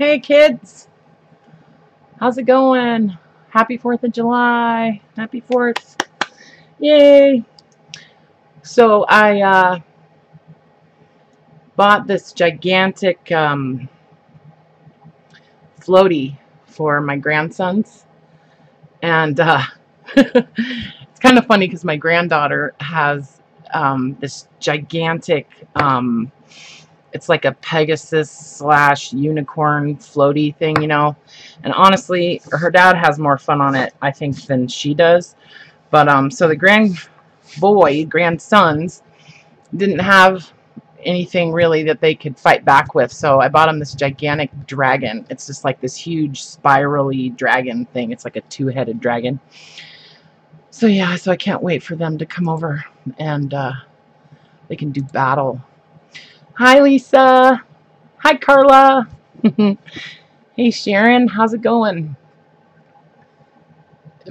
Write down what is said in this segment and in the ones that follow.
Hey kids, how's it going? Happy 4th of July. Happy 4th. Yay. So I bought this gigantic floaty for my grandsons. And it's kind of funny because my granddaughter has this gigantic, it's like a Pegasus / unicorn floaty thing, you know. And honestly, her dad has more fun on it, I think, than she does. But so the grandsons didn't have anything really that they could fight back with. So I bought them this gigantic dragon. It's just like this huge spirally dragon thing. It's like a two-headed dragon. So yeah, so I can't wait for them to come over and they can do battle. Hi, Lisa. Hi, Karla. Hey, Sharon. How's it going?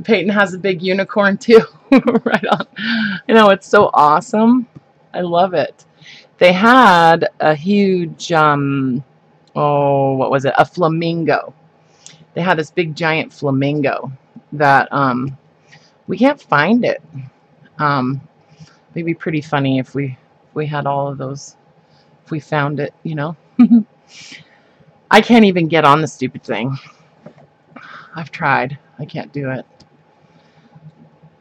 Peyton has a big unicorn, too. Right on. You know, it's so awesome. I love it. They had a huge, what was it? A flamingo. They had this big, giant flamingo that we can't find it. It'd be pretty funny if we had all of those. If we found it, you know. I can't even get on the stupid thing. I've tried. I can't do it.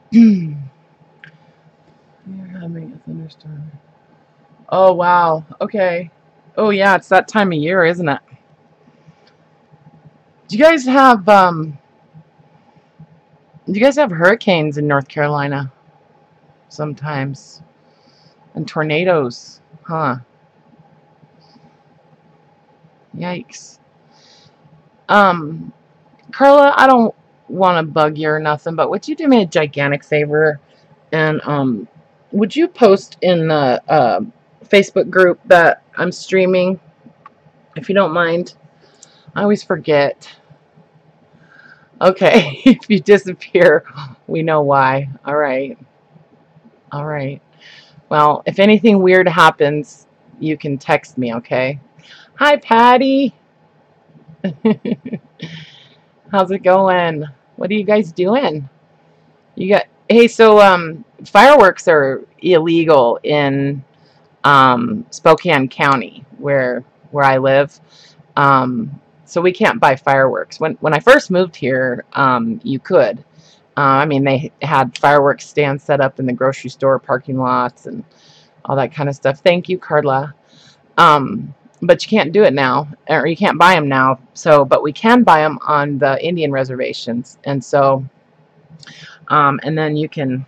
You're having a thunderstorm. Oh, wow. Okay. Oh, yeah, it's that time of year, isn't it? Do you guys have hurricanes in North Carolina? Sometimes. And tornadoes, huh? Yikes. Karla, I don't want to bug you or nothing, but would you do me a gigantic favor and would you post in the Facebook group that I'm streaming, if you don't mind? I always forget. Okay, if you disappear, we know why. All right. All right. Well, if anything weird happens, you can text me, okay? Hi, Patty. How's it going? What are you guys doing? Hey, so fireworks are illegal in Spokane County where I live. So we can't buy fireworks. When I first moved here, you could. I mean, they had fireworks stands set up in the grocery store parking lots and all that kind of stuff. Thank you, Karla. But you can't do it now, or you can't buy them now. So, but we can buy them on the Indian reservations, and so, and then you can,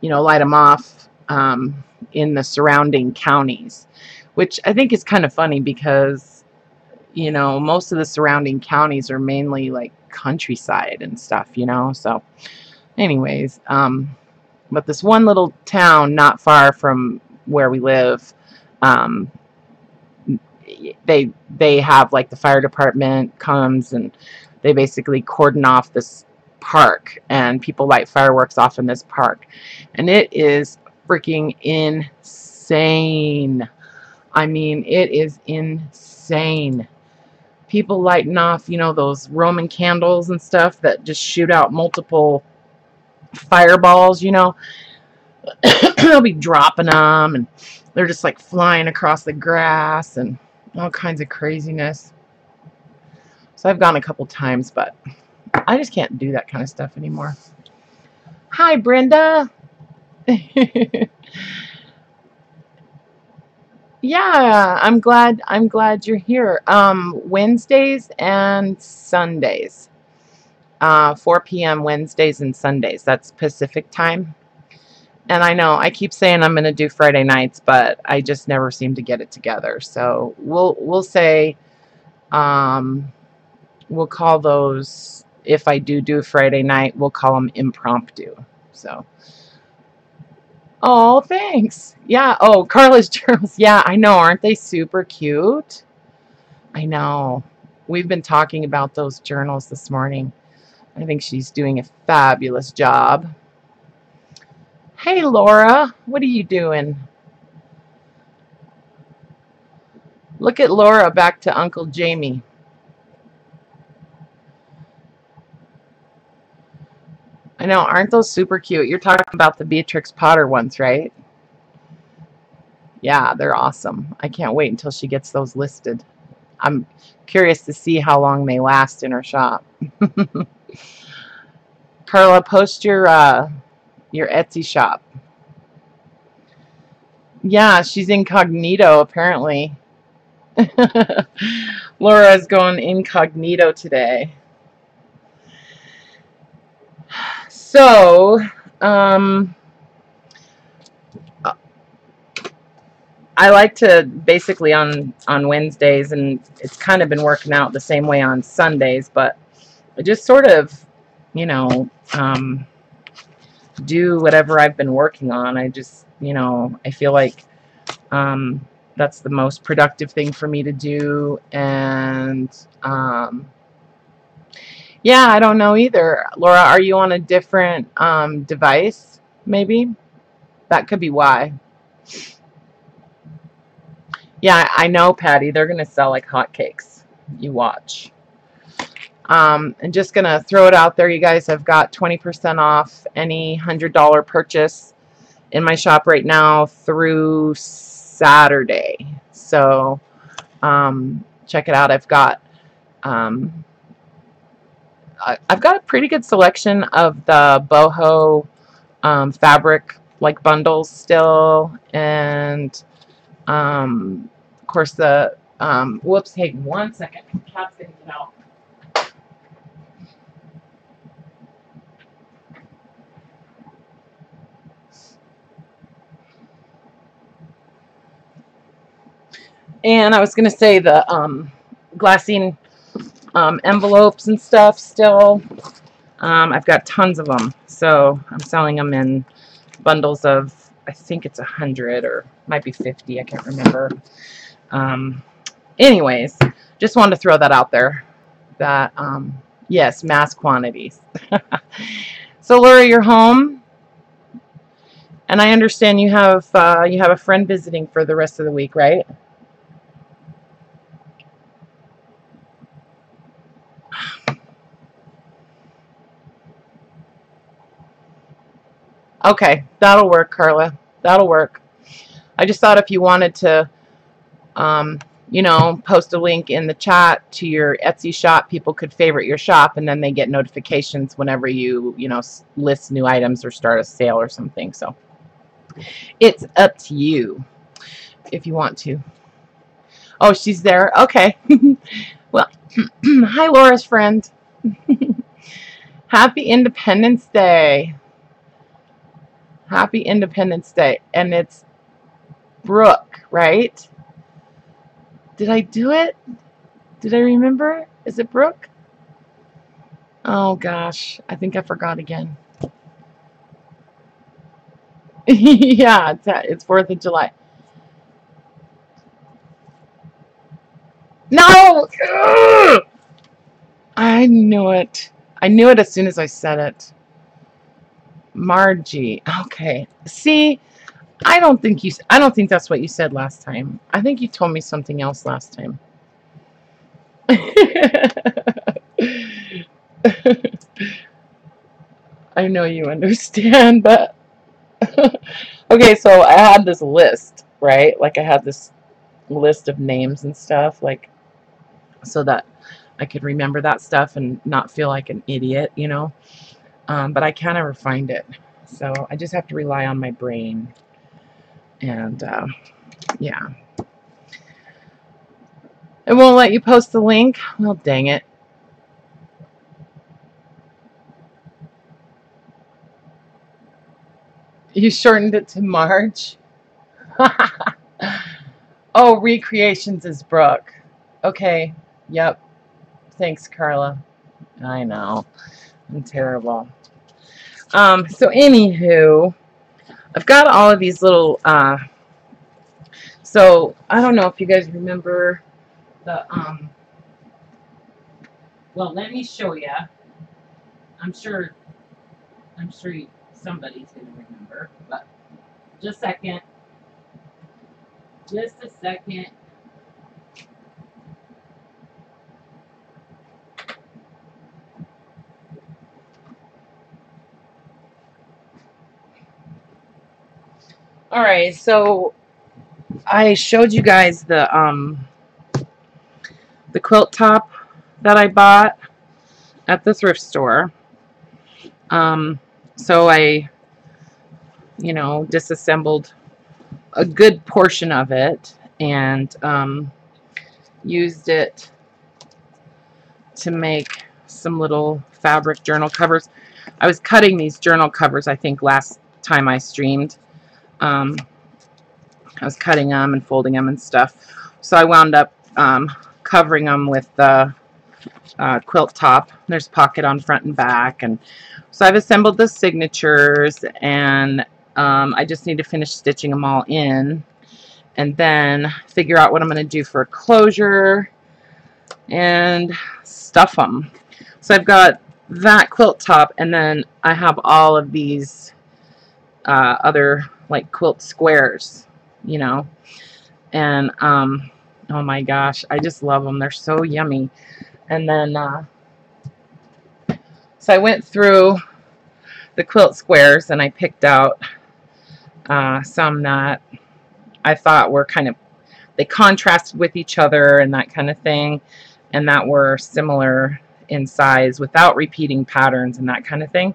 you know, light them off in the surrounding counties, which I think is kind of funny because, you know, most of the surrounding counties are mainly like countryside and stuff, you know. So, anyways, but this one little town not far from where we live, they have like the fire department comes and they basically cordon off this park and people light fireworks off in this park, and it is freaking insane. I mean, it is insane. People lighting off, you know, those Roman candles and stuff that just shoot out multiple fireballs, you know. They'll be dropping them and they're just like flying across the grass and all kinds of craziness. So I've gone a couple times, but I just can't do that kind of stuff anymore. Hi, Brenda. Yeah, I'm glad you're here. Wednesdays and Sundays. 4 p.m. Wednesdays and Sundays. That's Pacific time. And I know I keep saying I'm going to do Friday nights, but I just never seem to get it together. So we'll say we'll call those, if I do Friday night, we'll call them impromptu. So, oh, thanks. Yeah. Oh, Karla's journals. Yeah, I know. Aren't they super cute? I know. We've been talking about those journals this morning. I think she's doing a fabulous job. Hey, Laura. What are you doing? Look at Laura back to Uncle Jamie. I know, aren't those super cute? You're talking about the Beatrix Potter ones, right? Yeah, they're awesome. I can't wait until she gets those listed. I'm curious to see how long they last in her shop. Karla, post your Etsy shop. Yeah, she's incognito apparently. Laura's going incognito today. So, I like to basically on Wednesdays, and it's kind of been working out the same way on Sundays, but I just sort of, you know, do whatever I've been working on. I just, I feel like that's the most productive thing for me to do. And yeah, I don't know either. Laura, are you on a different device? Maybe that could be why. Yeah, I know, Patty. They're gonna sell like hotcakes. You watch. And just gonna throw it out there, you guys. I've got 20% off any $100 purchase in my shop right now through Saturday. So check it out. I've got a pretty good selection of the boho fabric like bundles still, and of course the whoops, hey, 1 second. Cat's gonna get out. And I was gonna say the glassine envelopes and stuff still. I've got tons of them, so I'm selling them in bundles of, I think it's 100 or might be 50. I can't remember. Anyways, just wanted to throw that out there. That yes, mass quantities. So Laura, you're home, and I understand you have a friend visiting for the rest of the week, right? Okay, that'll work, Karla. That'll work. I just thought if you wanted to, post a link in the chat to your Etsy shop, people could favorite your shop, and then they get notifications whenever you, list new items or start a sale or something. So it's up to you if you want to. Oh, she's there. Okay. Well, hi, Laura's friend. Happy Independence Day. Happy Independence Day. And it's Brooke, right? Did I do it? Did I remember? Is it Brooke? Oh, gosh. I think I forgot again. Yeah, it's 4th of July. No! Ugh! I knew it. I knew it as soon as I said it. Margie. Okay. See, I don't think that's what you said last time. I think you told me something else last time. I know you understand, but okay, so I had this list, right? Like I had this list of names and stuff, like so that I could remember that stuff and not feel like an idiot, but I can't ever find it. So I just have to rely on my brain. And yeah. It won't let you post the link? Well, dang it. You shortened it to March? Oh, Recreations is Brooke. Okay. Yep. Thanks, Karla. I know. I'm terrible. So anywho, I've got all of these little so I don't know if you guys remember the well, let me show you. I'm sure somebody's gonna remember, but just a second. Just a second. All right, so I showed you guys the quilt top that I bought at the thrift store. So I, disassembled a good portion of it and used it to make some little fabric journal covers. I was cutting these journal covers, I think, last time I streamed. I was cutting them and folding them and stuff. So I wound up covering them with the quilt top. There's pocket on front and back. And so I've assembled the signatures, and I just need to finish stitching them all in and then figure out what I'm going to do for closure and stuff them. So I've got that quilt top, and then I have all of these other like quilt squares, and oh my gosh, I just love them. They're so yummy. And then so I went through the quilt squares and I picked out some that I thought were they contrasted with each other and that kind of thing, and that were similar in size without repeating patterns and that kind of thing.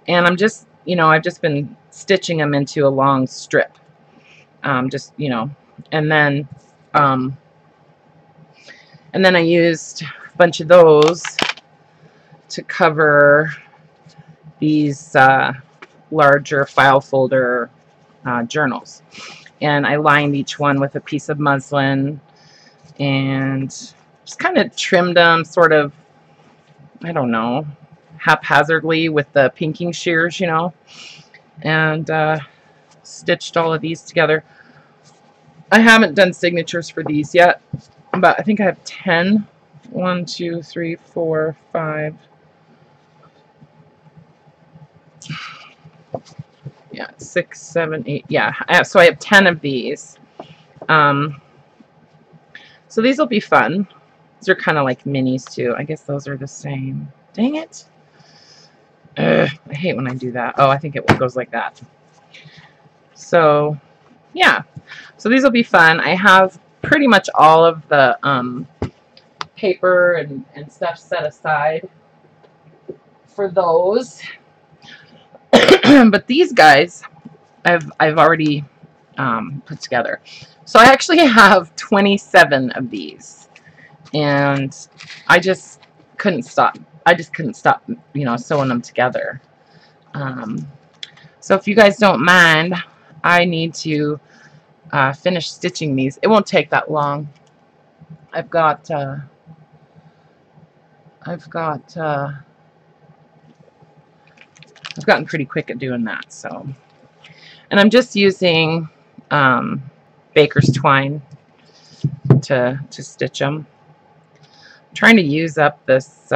And I'm just, I've just been stitching them into a long strip. And then I used a bunch of those to cover these larger file folder journals. And I lined each one with a piece of muslin and just kind of trimmed them sort of, I don't know, haphazardly with the pinking shears, and stitched all of these together. I haven't done signatures for these yet, but I think I have 10. 1, 2, 3, 4, 5. Yeah, 6, 7, 8. Yeah, so I have 10 of these. So these will be fun. These are kind of like minis too. I guess those are the same. Dang it. I hate when I do that. Oh, I think it goes like that. So, yeah. So these will be fun. I have pretty much all of the paper and stuff set aside for those. But these guys I've already put together. So I actually have 27 of these, and I just couldn't stop. Sewing them together. So if you guys don't mind, I need to finish stitching these. It won't take that long. I've gotten pretty quick at doing that. So, and I'm just using baker's twine to stitch them. I'm trying to use up this.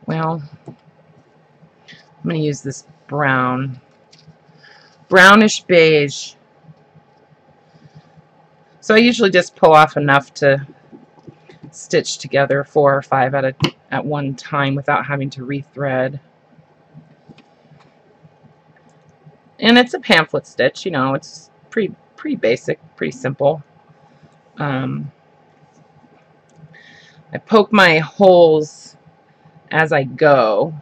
Well, I'm going to use this brownish beige. So I usually just pull off enough to stitch together 4 or 5 at one time without having to rethread. And it's a pamphlet stitch, it's pretty basic, pretty simple. I poke my holes as I go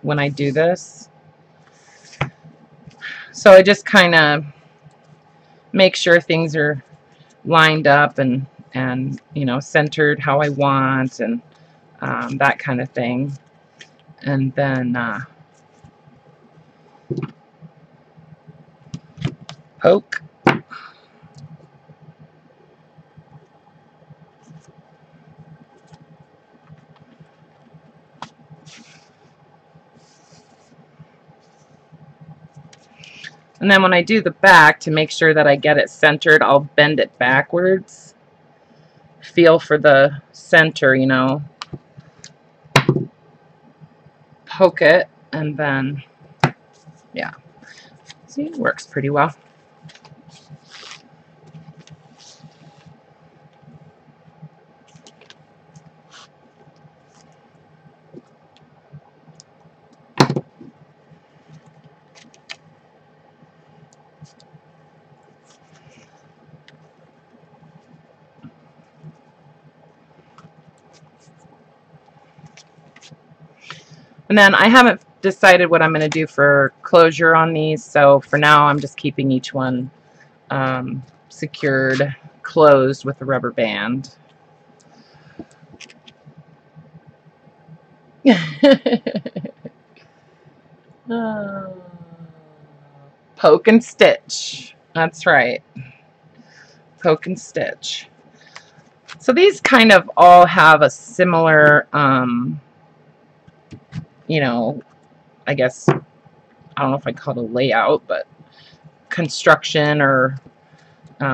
when I do this. So I just kind of make sure things are lined up and centered how I want, and that kind of thing. And then poke. And then when I do the back, to make sure that I get it centered, I'll bend it backwards. Feel for the center, poke it, and then, yeah. See, it works pretty well. And then I haven't decided what I'm going to do for closure on these, so for now I'm just keeping each one secured closed with a rubber band. Poke and stitch. That's right. Poke and stitch. So these kind of all have a similar, you know, I guess, I don't know if I call it a layout, but construction or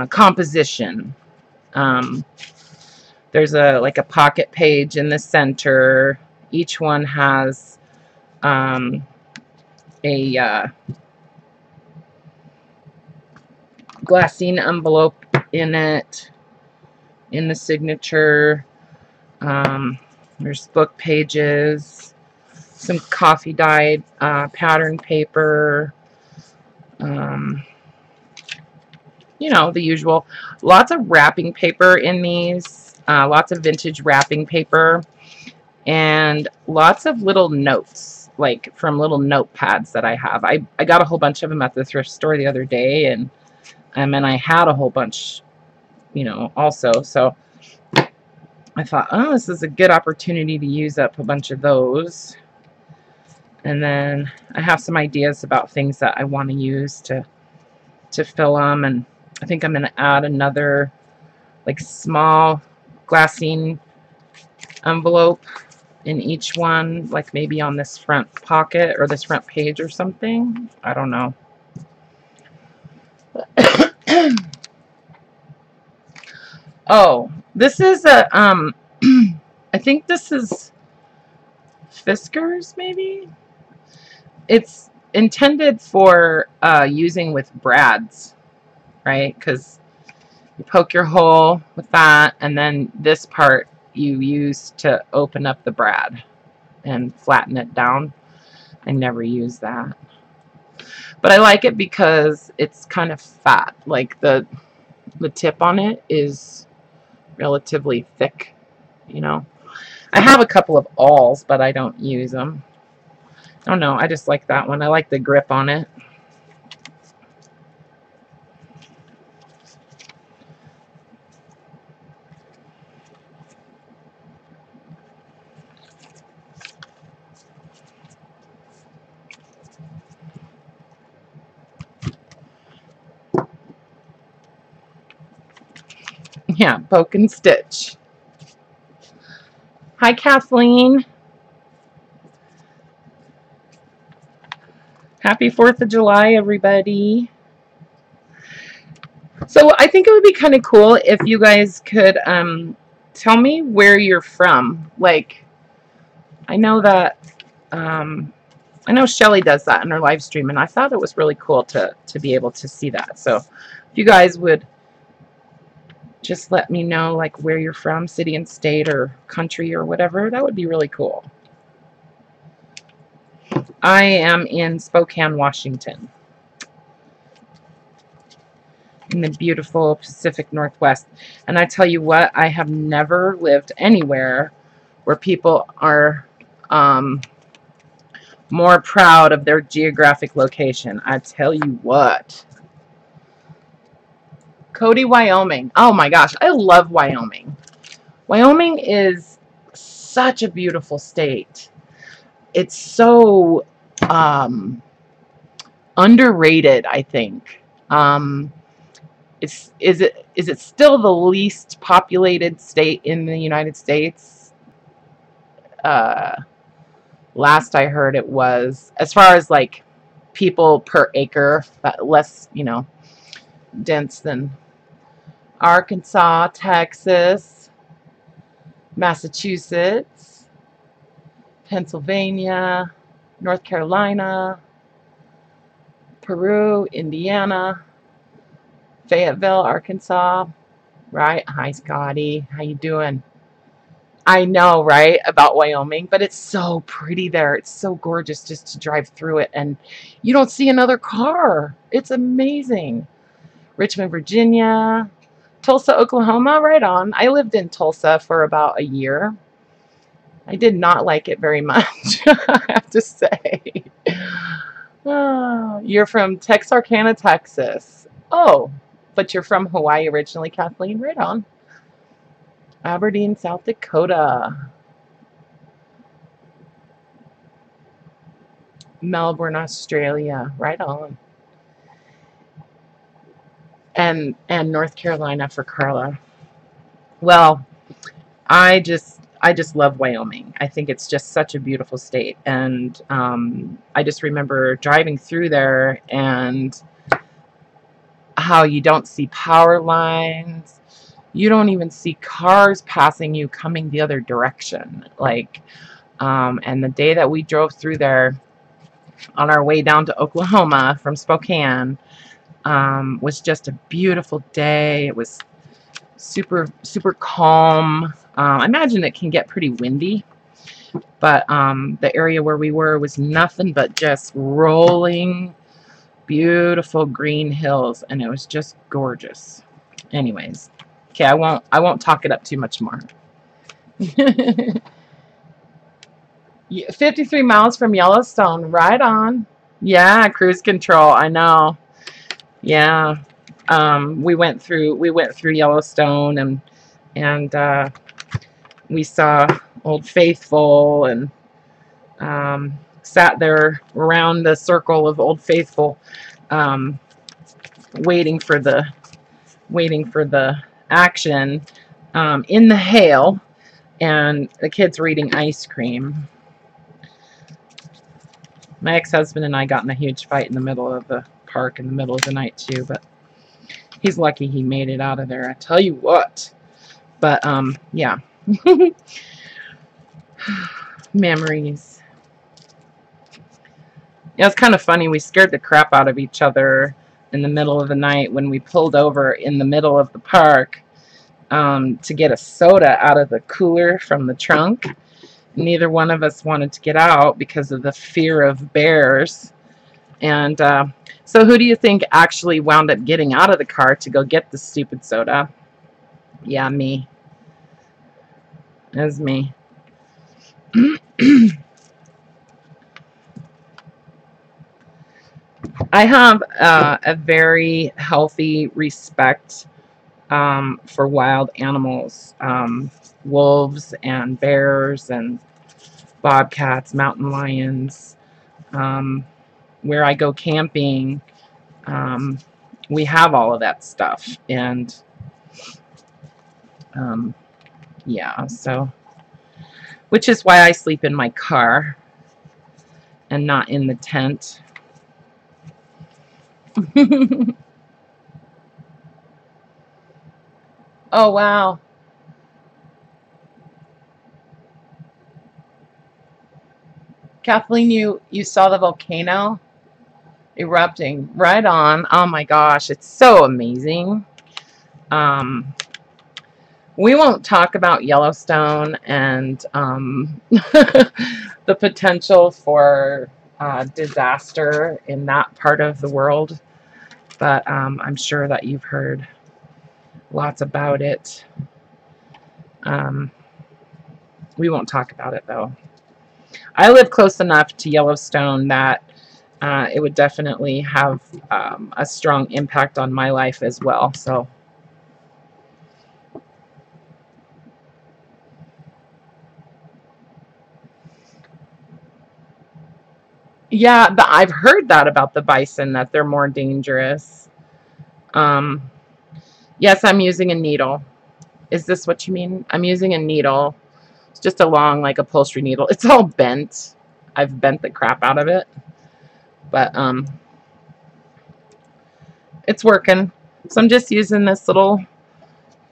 composition. There's like a pocket page in the center. Each one has a glassine envelope in it, in the signature. There's book pages, some coffee dyed pattern paper, you know, the usual. Lots of wrapping paper in these, lots of vintage wrapping paper, and lots of little notes, like from little notepads that I have. I got a whole bunch of them at the thrift store the other day, and I had a whole bunch, you know, also. So I thought, oh, this is a good opportunity to use up a bunch of those. And then I have some ideas about things that I want to use to fill them. And I think I'm going to add another like small glassine envelope in each one, like maybe on this front pocket or this front page or something. I don't know. Oh, this is a I think this is Fiskars, maybe. It's intended for using with brads, right? Because you poke your hole with that, and then this part you use to open up the brad and flatten it down. I never use that, but I like it because it's kind of fat. Like the tip on it is relatively thick, you know. I have a couple of awls, but I don't use them. I don't know, I just like that one. I like the grip on it. Yeah, poke and stitch. Hi, Kathleen. Happy 4th of July, everybody. So I think it would be kind of cool if you guys could tell me where you're from. Like, I know that I know Shelly does that in her live stream, and I thought it was really cool to be able to see that. So if you guys would just let me know like where you're from, city and state or country or whatever, that would be really cool. I am in Spokane, Washington, in the beautiful Pacific Northwest. And I tell you what, I have never lived anywhere where people are more proud of their geographic location. I tell you what. Cody, Wyoming. Oh my gosh, I love Wyoming. Wyoming is such a beautiful state. It's so underrated, I think. Is it still the least populated state in the United States? Last I heard it was, as far as like people per acre, less, you know, dense than Arkansas, Texas, Massachusetts, Pennsylvania, North Carolina, Peru, Indiana, Fayetteville, Arkansas. Right? Hi, Scotty. How you doing? I know, right, about Wyoming, but it's so pretty there. It's so gorgeous just to drive through it, and you don't see another car. It's amazing. Richmond, Virginia, Tulsa, Oklahoma, right on. I lived in Tulsa for about a year. I did not like it very much, I have to say. Oh, you're from Texarkana, Texas. Oh, but you're from Hawaii originally, Kathleen. Right on. Aberdeen, South Dakota. Melbourne, Australia. Right on. And North Carolina for Karla. Well, I just love Wyoming. I think it's just such a beautiful state, and I just remember driving through there and how you don't see power lines. You don't even see cars passing you coming the other direction. Like, and the day that we drove through there on our way down to Oklahoma from Spokane was just a beautiful day. It was super, super calm. I imagine it can get pretty windy, but the area where we were was nothing but just rolling, beautiful green hills, and it was just gorgeous. Anyways, okay, I won't talk it up too much more. 53 miles from Yellowstone, right on. Yeah, cruise control. I know. Yeah, we went through Yellowstone, and we saw Old Faithful, and sat there around the circle of Old Faithful, um, waiting for the action, in the hail, and the kids were eating ice cream. My ex-husband and I got in a huge fight in the middle of the park in the middle of the night too, but he's lucky he made it out of there, I tell you what. But yeah. Memories. Yeah, it's kind of funny. We scared the crap out of each other in the middle of the night when we pulled over in the middle of the park to get a soda out of the cooler from the trunk. Neither one of us wanted to get out because of the fear of bears. And so who do you think actually wound up getting out of the car to go get the stupid soda? Yeah, me. It was me. I have a very healthy respect for wild animals, wolves and bears and bobcats, mountain lions. Where I go camping, we have all of that stuff, and yeah, so, which is why I sleep in my car and not in the tent. Oh, wow. Kathleen, you saw the volcano erupting. Right on. Oh my gosh, it's so amazing. We won't talk about Yellowstone and the potential for disaster in that part of the world, but I'm sure that you've heard lots about it. We won't talk about it, though. I live close enough to Yellowstone that it would definitely have a strong impact on my life as well. So, yeah, I've heard that about the bison, that they're more dangerous. Yes, I'm using a needle. Is this what you mean? I'm using a needle. It's just a long, like, upholstery needle. It's all bent. I've bent the crap out of it. But it's working. So I'm just using this little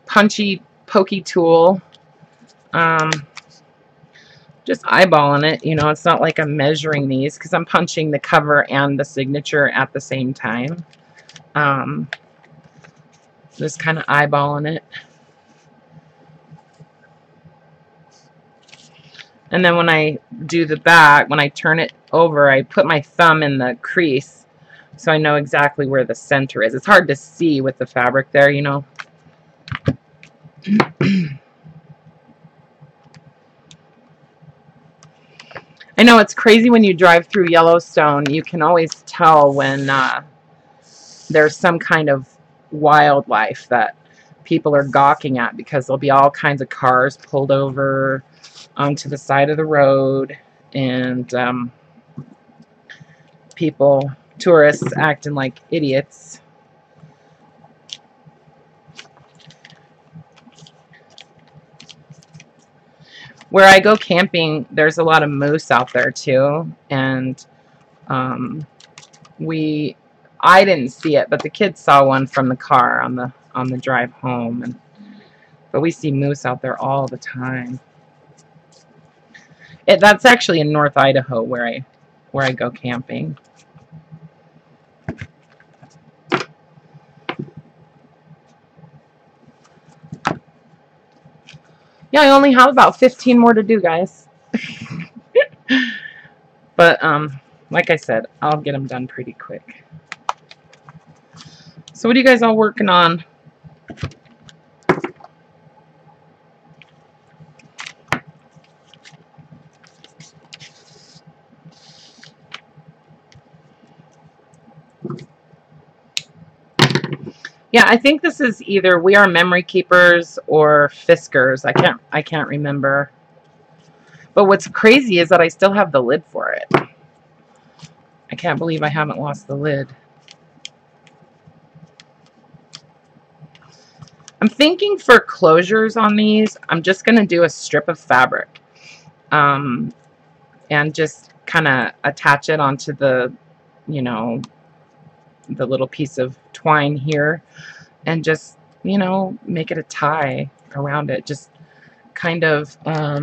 punchy, pokey tool. Just eyeballing it. You know, it's not like I'm measuring these because I'm punching the cover and the signature at the same time. Just kind of eyeballing it. And then when I do the back, when I turn it over, I put my thumb in the crease so I know exactly where the center is. It's hard to see with the fabric there, you know. I know it's crazy when you drive through Yellowstone. You can always tell when there's some kind of wildlife that people are gawking at, because there'll be all kinds of cars pulled over onto the side of the road, and people, tourists, acting like idiots. Where I go camping, there's a lot of moose out there too, and I didn't see it, but the kids saw one from the car on the drive home, but we see moose out there all the time. That's actually in North Idaho where I go camping. Yeah, I only have about 15 more to do, guys. But like I said, I'll get them done pretty quick. So what are you guys all working on? Yeah, I think this is either We Are Memory Keepers or Fiskars. I can't remember. But what's crazy is that I still have the lid for it. I can't believe I haven't lost the lid. I'm thinking for closures on these, I'm just going to do a strip of fabric. And just kind of attach it onto the, you know, the little piece of twine here, and just, you know, make it a tie around it. Just kind of, I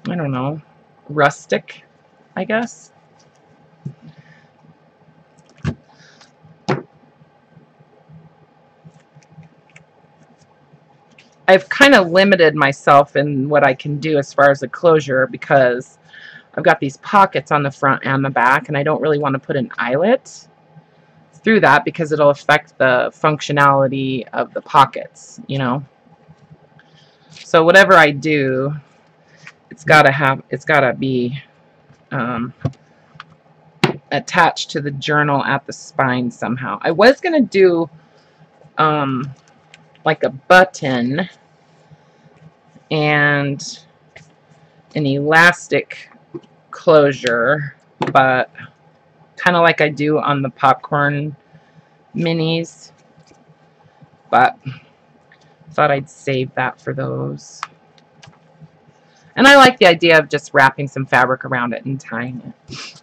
don't know, rustic, I guess. I've kind of limited myself in what I can do as far as a closure, because I've got these pockets on the front and the back, and I don't really want to put an eyelet through that because it'll affect the functionality of the pockets, you know. So whatever I do, it's gotta be attached to the journal at the spine somehow. I was gonna do like a button and an elastic closure, but kind of like I do on the popcorn minis, but thought I'd save that for those. And I like the idea of just wrapping some fabric around it and tying it.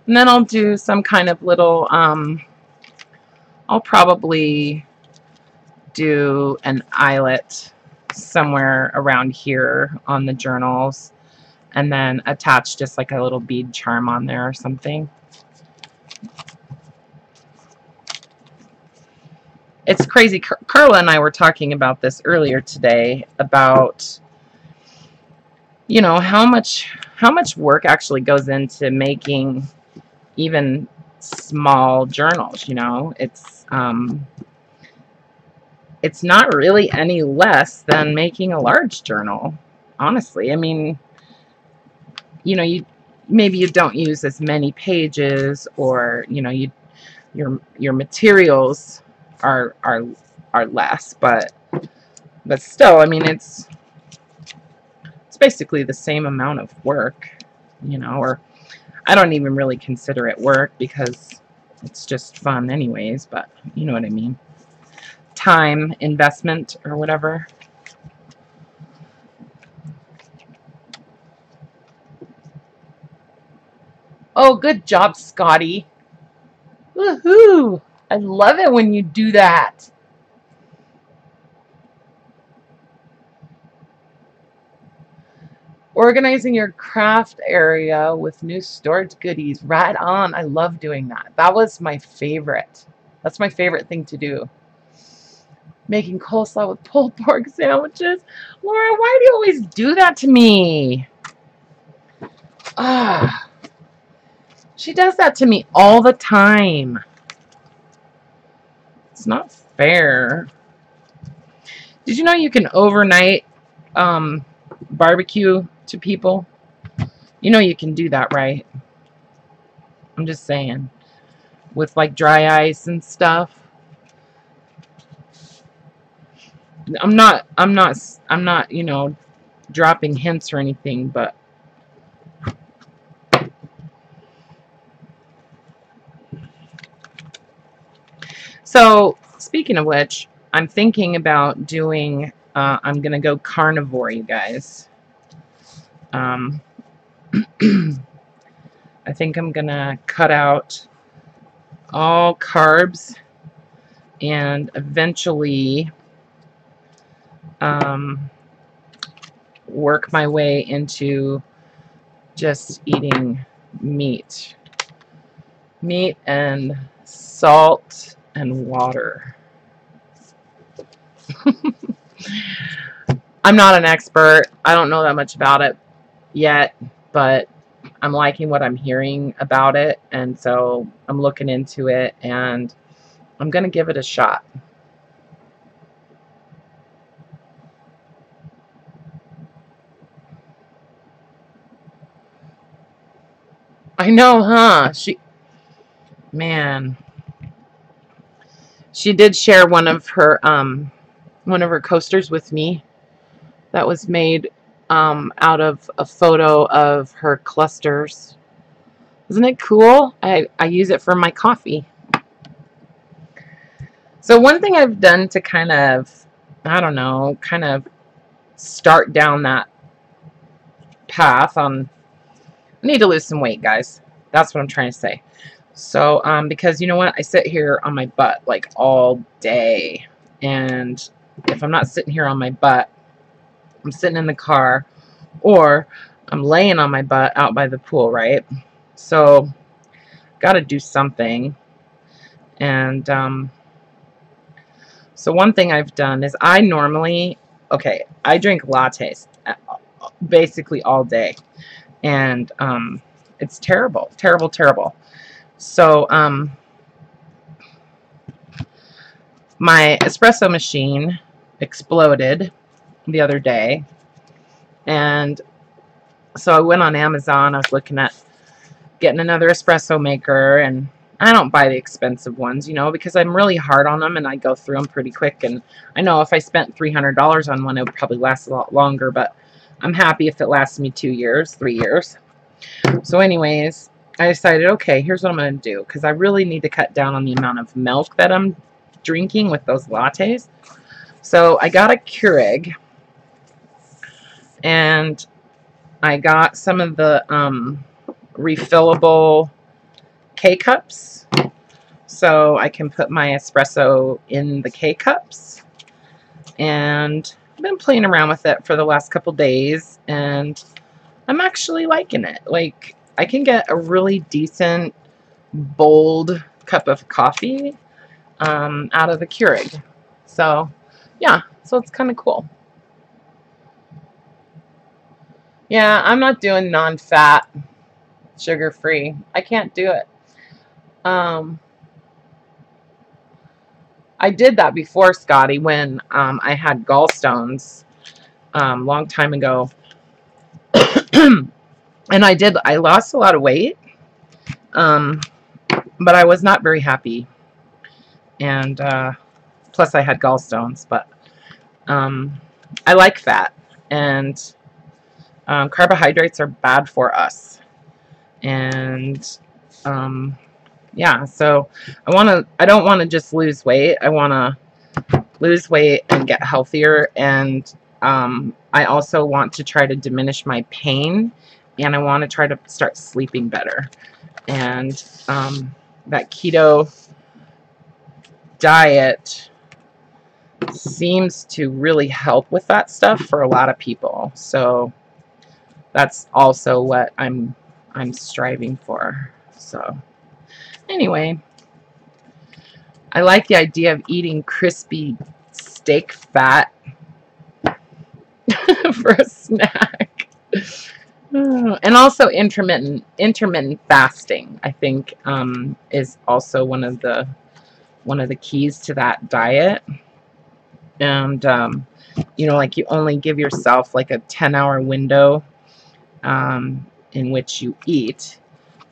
And then I'll do some kind of little, I'll probably do an eyelet somewhere around here on the journals, and then attach just like a little bead charm on there or something. It's crazy. Karla and I were talking about this earlier today, about, you know, how much work actually goes into making even small journals. You know, it's not really any less than making a large journal, honestly. I mean, you know, maybe you don't use as many pages, or, you know, your materials are less, but still, I mean, it's basically the same amount of work, you know. Or I don't even really consider it work because it's just fun anyways, but you know what I mean. Time investment or whatever. Oh, good job, Scotty. Woohoo! I love it when you do that. Organizing your craft area with new storage goodies. Right on. I love doing that. That was my favorite. That's my favorite thing to do. Making coleslaw with pulled pork sandwiches. Laura, why do you always do that to me? Ah, she does that to me all the time. It's not fair. Did you know you can overnight barbecue to people. You know you can do that, right? I'm just saying. With like dry ice and stuff. I'm not, you know, dropping hints or anything, but so speaking of which, I'm thinking about doing I'm gonna go carnivore, you guys. I think I'm gonna cut out all carbs and eventually work my way into just eating meat and salt and water. I'm not an expert. I don't know that much about it yet, but I'm liking what I'm hearing about it, and so I'm looking into it, and I'm going to give it a shot. I know, huh? Man, she did share one of her coasters with me that was made out of a photo of her clusters. Isn't it cool? I use it for my coffee. So one thing I've done to kind of, I don't know, kind of start down that path on, I need to lose some weight, guys. That's what I'm trying to say. So, because you know what? I sit here on my butt like all day. And if I'm not sitting here on my butt, I'm sitting in the car or I'm laying on my butt out by the pool, right? So, got to do something. And so one thing I've done is I normally, okay, I drink lattes basically all day. And it's terrible, terrible, terrible. So my espresso machine exploded the other day. And so I went on Amazon. I was looking at getting another espresso maker, and I don't buy the expensive ones, you know, because I'm really hard on them and I go through them pretty quick. And I know if I spent $300 on one, it would probably last a lot longer, but I'm happy if it lasts me 2 years, 3 years. So anyways, I decided, okay, here's what I'm going to do, because I really need to cut down on the amount of milk that I'm drinking with those lattes. So I got a Keurig, and I got some of the refillable K-cups, so I can put my espresso in the K-cups. And I've been playing around with it for the last couple days, and I'm actually liking it. Like, I can get a really decent, bold cup of coffee out of the Keurig. So, yeah, so it's kind of cool. Yeah, I'm not doing non-fat, sugar-free. I can't do it. I did that before, Scotty, when I had gallstones long time ago. And I lost a lot of weight, but I was not very happy. And plus I had gallstones, but I like fat, and carbohydrates are bad for us. And yeah, so I don't want to just lose weight. I want to lose weight and get healthier, and I also want to try to diminish my pain, and I want to try to start sleeping better. And that keto diet seems to really help with that stuff for a lot of people. So that's also what I'm striving for. So anyway, I like the idea of eating crispy steak fat for a snack. And also intermittent fasting, I think, is also one of the keys to that diet. And you know, like you only give yourself like a 10-hour window in which you eat,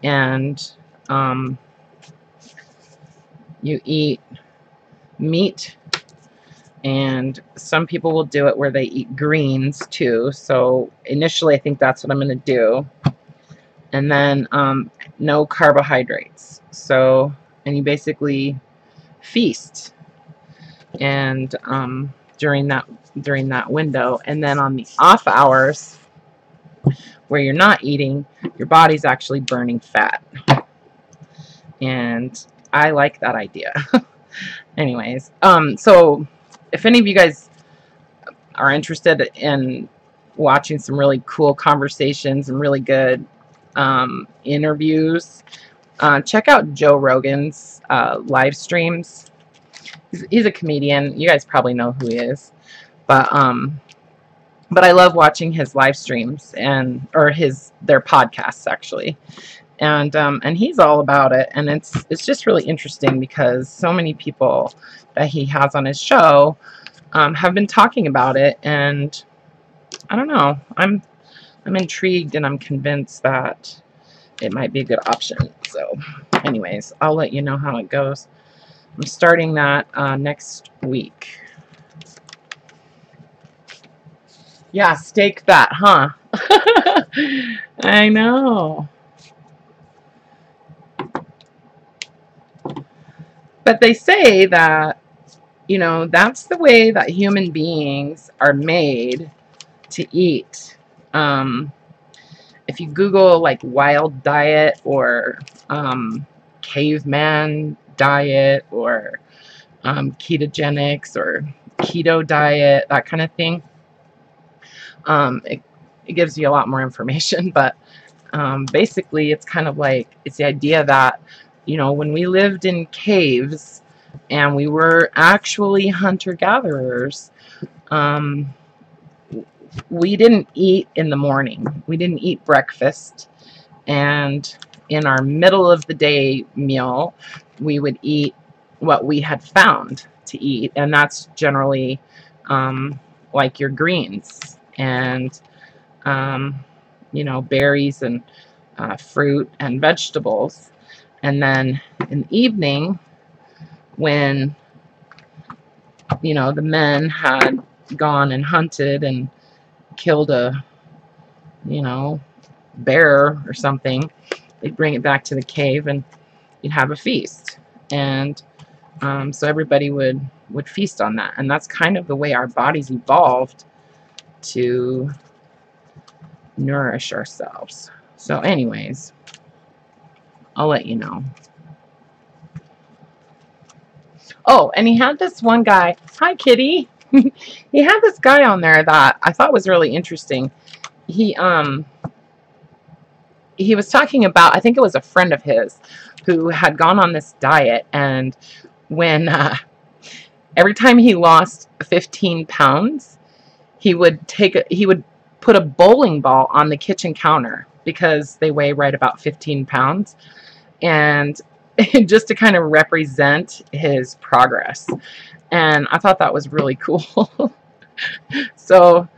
and you eat meat, and some people will do it where they eat greens too. So initially I think that's what I'm going to do. And then no carbohydrates. So, and you basically feast, and during that window, and then on the off hours where you're not eating, your body's actually burning fat. And I like that idea. Anyways, so if any of you guys are interested in watching some really cool conversations and really good interviews, check out Joe Rogan's live streams. He's a comedian. You guys probably know who he is, but I love watching his live streams or their podcasts actually, and he's all about it, and it's just really interesting because so many people that he has on his show have been talking about it, and I don't know, I'm intrigued, and I'm convinced that it might be a good option. So anyways, I'll let you know how it goes. I'm starting that next week. Yeah, steak fat, huh? I know. But they say that, you know, that's the way that human beings are made to eat. If you Google like wild diet or caveman diet or ketogenics or keto diet, that kind of thing, it gives you a lot more information. But basically it's kind of like, it's the idea that, you know, when we lived in caves and we were actually hunter-gatherers, we didn't eat in the morning. We didn't eat breakfast, and in our middle of the day meal we would eat what we had found to eat, and that's generally like your greens and you know, berries and fruit and vegetables. And then in the evening, when, you know, the men had gone and hunted and killed a, you know, bear or something, they'd bring it back to the cave and you'd have a feast. And so everybody would feast on that. And that's kind of the way our bodies evolved to nourish ourselves. So anyways, I'll let you know. Oh, and he had this one guy. Hi, Kitty. He had this guy on there that I thought was really interesting. He was talking about, I think it was a friend of his who had gone on this diet, and when every time he lost 15 pounds, he would put a bowling ball on the kitchen counter because they weigh right about 15 pounds, and just to kind of represent his progress. And I thought that was really cool. So,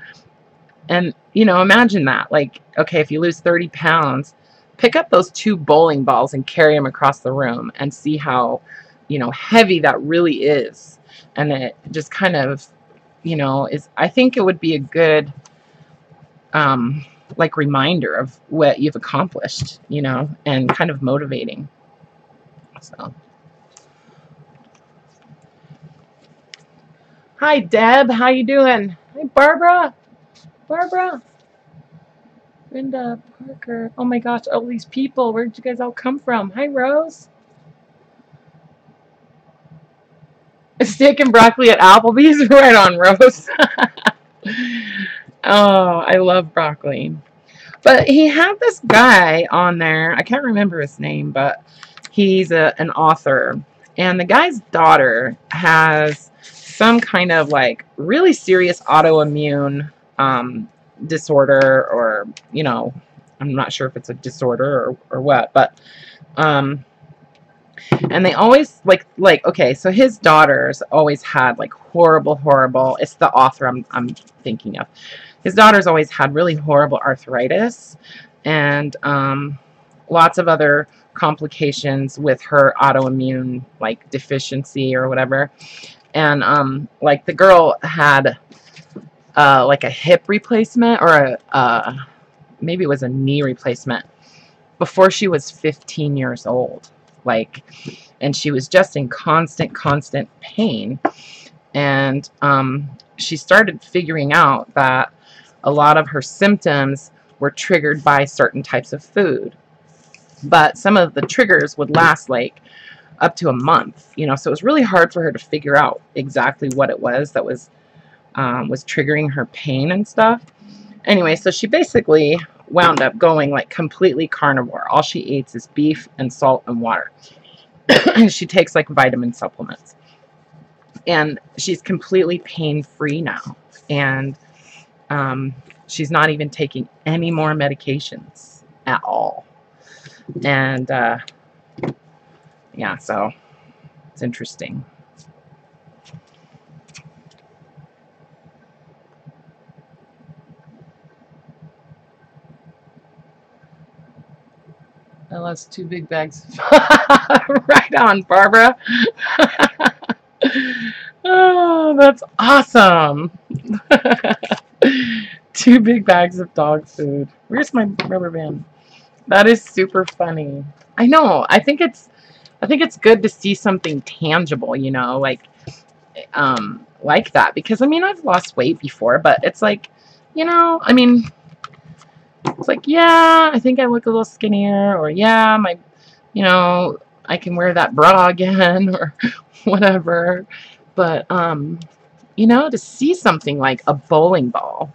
and you know, imagine that, like, okay, if you lose 30 pounds, pick up those 2 bowling balls and carry them across the room and see how, you know, heavy that really is. And it just kind of, you know, I think it would be a good like reminder of what you've accomplished, you know, and kind of motivating. So hi, Deb, how you doing? Hi, Barbara. Brenda, Parker. Oh my gosh, all these people. Where did you guys all come from? Hi, Rose. Steak and broccoli at Applebee's. Right on, Rose. Oh, I love broccoli. But he had this guy on there. I can't remember his name, but he's an author. And the guy's daughter has some kind of like really serious autoimmune disorder, or, you know, I'm not sure if it's a disorder or what, but And they always okay, so his daughters always had like horrible, it's the author I'm thinking of. His daughters always had really horrible arthritis and lots of other complications with her autoimmune like deficiency or whatever. And like the girl had like a hip replacement or a maybe it was a knee replacement before she was 15 years old. Like, and she was just in constant pain. And she started figuring out that a lot of her symptoms were triggered by certain types of food. But some of the triggers would last like up to a month, you know, so it was really hard for her to figure out exactly what it was that was triggering her pain and stuff. Anyway, so she basically wound up going like completely carnivore. All she eats is beef and salt and water. She takes like vitamin supplements. And she's completely pain-free now. And she's not even taking any more medications at all. And yeah, so it's interesting. I lost 2 big bags. Right on, Barbara. Oh, that's awesome. 2 big bags of dog food. Where's my rubber band? That is super funny. I know. I think it's good to see something tangible, you know, like that, because I mean, I've lost weight before, but it's like, you know, I mean, it's like, yeah, I think I look a little skinnier, or yeah, my, you know, I can wear that bra again or whatever. But you know, to see something like a bowling ball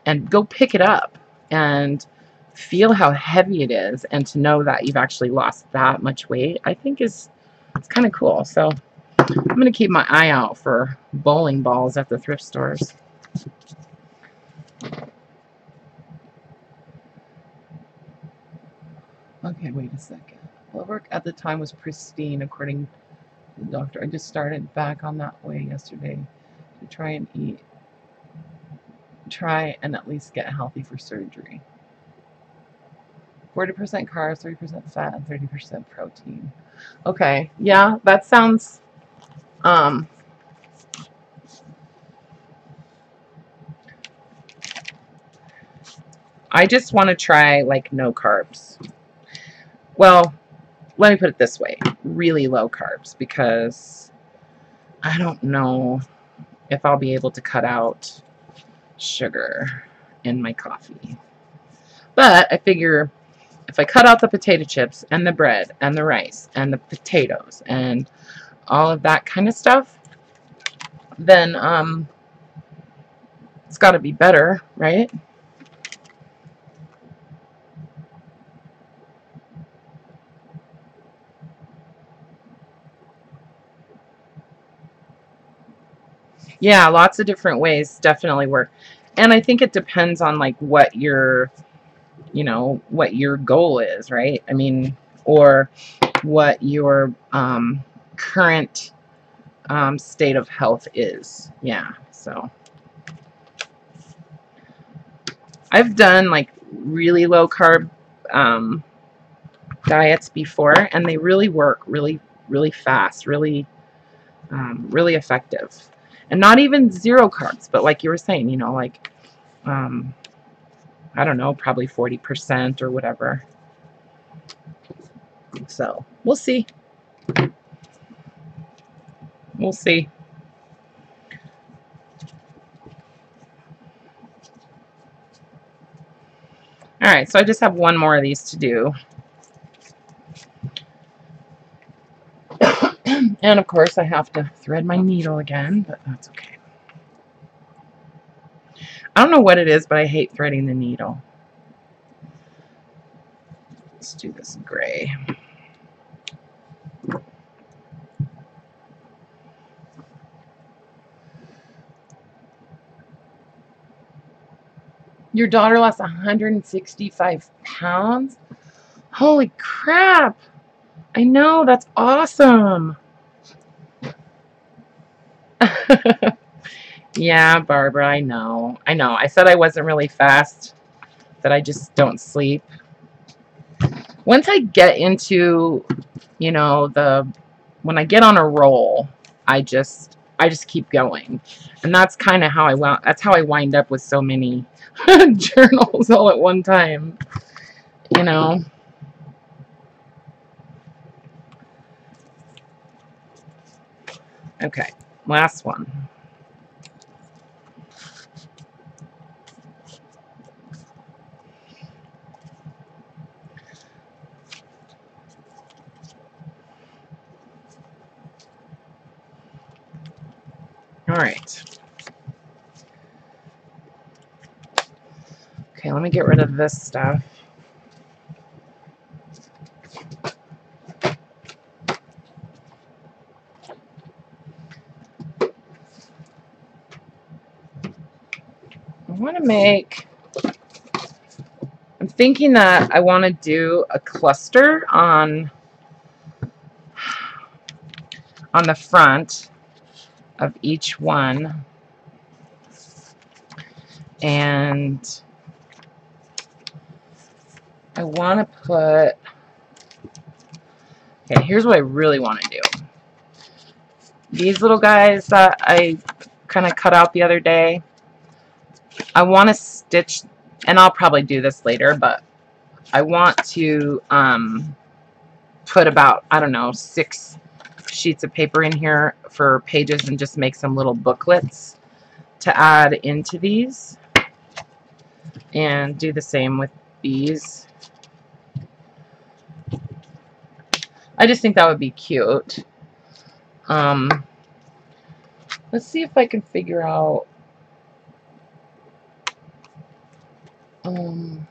and go pick it up and feel how heavy it is, and to know that you've actually lost that much weight, I think it's kind of cool. So I'm going to keep my eye out for bowling balls at the thrift stores. Okay, wait a second. Blood work at the time was pristine, according to the doctor. I just started back on that way yesterday to try and at least get healthy for surgery. 40% carbs, 30% fat, and 30% protein. Okay, yeah, that sounds I just want to try like no carbs. Well, let me put it this way, really low carbs, because I don't know if I'll be able to cut out sugar in my coffee. But I figure if I cut out the potato chips and the bread and the rice and the potatoes and all of that kind of stuff, then it's got to be better, right? Yeah, lots of different ways definitely work. And I think it depends on like what your, you know, what your goal is, right? I mean, or what your current state of health is. Yeah, so I've done like really low carb diets before, and they really work really fast, really effective. And not even zero carbs, but like you were saying, you know, like I don't know, probably 40% or whatever. So we'll see. We'll see. All right, so I just have one more of these to do. And of course, I have to thread my needle again, but that's okay. I don't know what it is, but I hate threading the needle. Let's do this gray. Your daughter lost 165 pounds? Holy crap! I know, that's awesome. Yeah, Barbara, I know. I know. I said I wasn't really fast, that I just don't sleep. Once I get into, you know, when I get on a roll, I just keep going. And that's kind of how I wind up with so many journals all at one time, you know. Okay, last one. All right. Okay, let me get rid of this stuff. I'm thinking that I want to do a cluster on the front of each one. And I want to put, okay, here's what I really want to do. These little guys that I kind of cut out the other day, I want to stitch, and I'll probably do this later, but I want to put about, I don't know, 6 sheets of paper in here for pages and just make some little booklets to add into these, and do the same with these. I just think that would be cute. Let's see if I can figure out I'm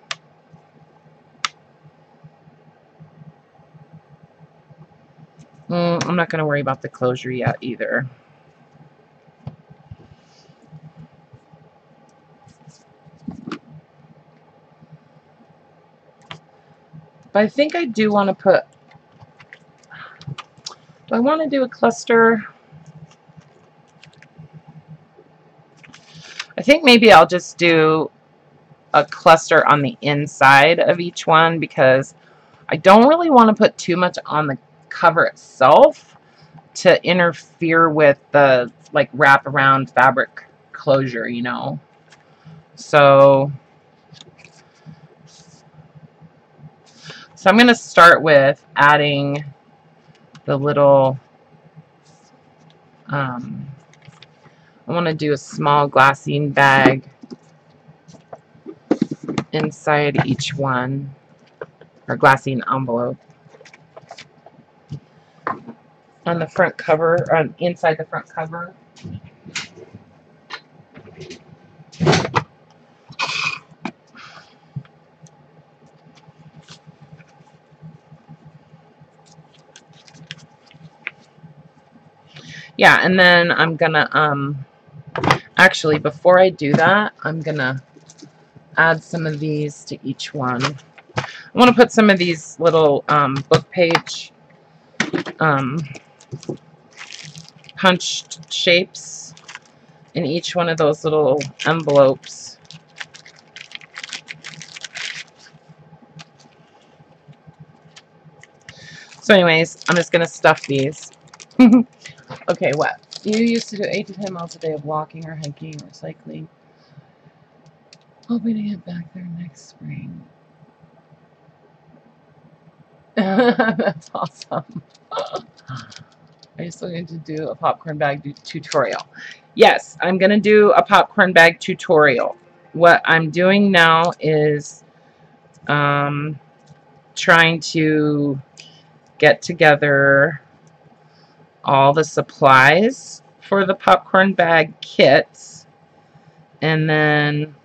not going to worry about the closure yet either. But I think I do want to put, do I want to do a cluster? I think maybe I'll just do a cluster on the inside of each one, because I don't really want to put too much on the cover itself to interfere with the like wraparound fabric closure, you know. So I'm going to start with adding the little, I want to do a small glassine bag inside each one, or glassine envelope on the front cover, or inside the front cover. Yeah, and then I'm gonna actually, before I do that, I'm gonna add some of these to each one. I want to put some of these little book page punched shapes in each one of those little envelopes. So anyways, I'm just gonna stuff these. Okay, what? You used to do 8 to 10 miles a day of walking or hiking or cycling. Hoping to get back there next spring. That's awesome. Are you still going to do a popcorn bag tutorial? Yes, I'm going to do a popcorn bag tutorial. What I'm doing now is trying to get together all the supplies for the popcorn bag kits, and then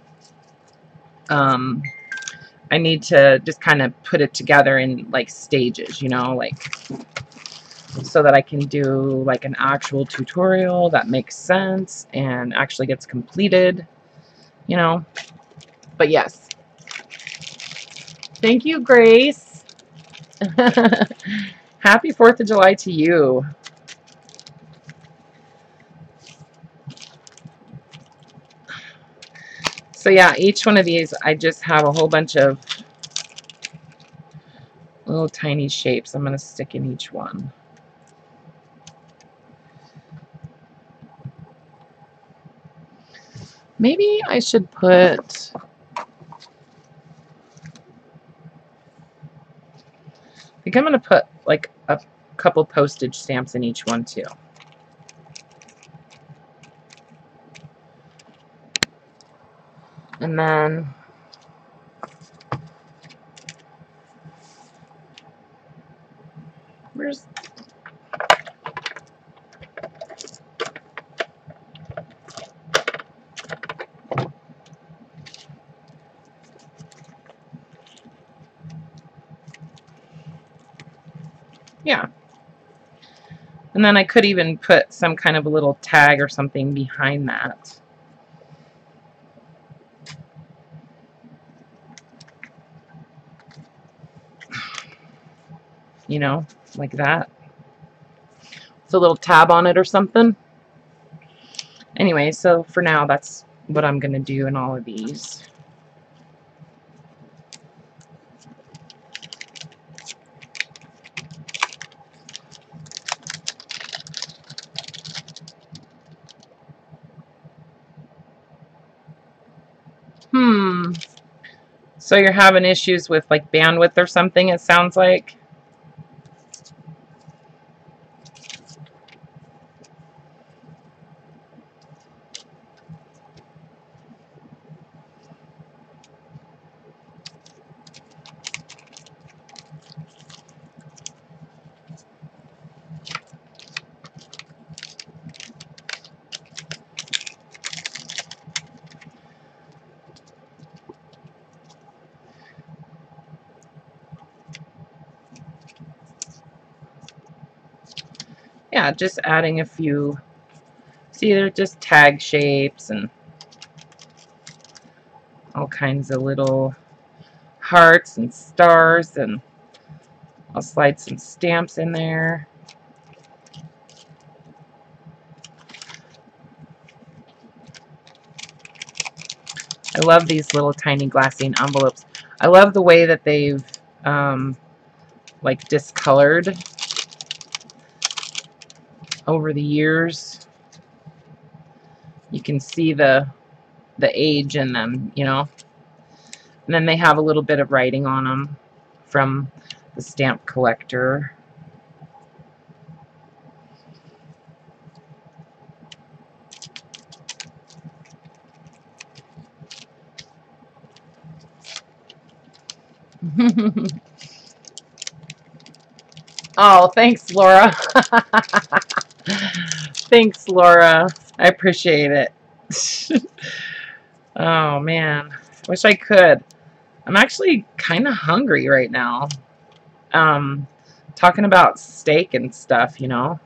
I need to just kind of put it together in like stages, you know, like so that I can do like an actual tutorial that makes sense and actually gets completed, you know. But yes, thank you, Grace. Happy 4th of July to you. So yeah, each one of these, I just have a whole bunch of little tiny shapes I'm going to stick in each one. Maybe I should put... I think I'm going to put like a couple postage stamps in each one too. And then where's... Yeah. And then I could even put some kind of a little tag or something behind that. You know, like that. It's a little tab on it or something. Anyway, so for now, that's what I'm going to do in all of these. So you're having issues with like bandwidth or something, it sounds like. Yeah, just adding a few. See, they're just tag shapes and all kinds of little hearts and stars, and I'll slide some stamps in there. I love these little tiny glassine envelopes. I love the way that they've like discolored over the years. You can see the age in them, you know. And then they have a little bit of writing on them from the stamp collector. Oh, thanks, Laura. Thanks, Laura. I appreciate it. Oh, man. Wish I could. I'm actually kind of hungry right now. Talking about steak and stuff, you know.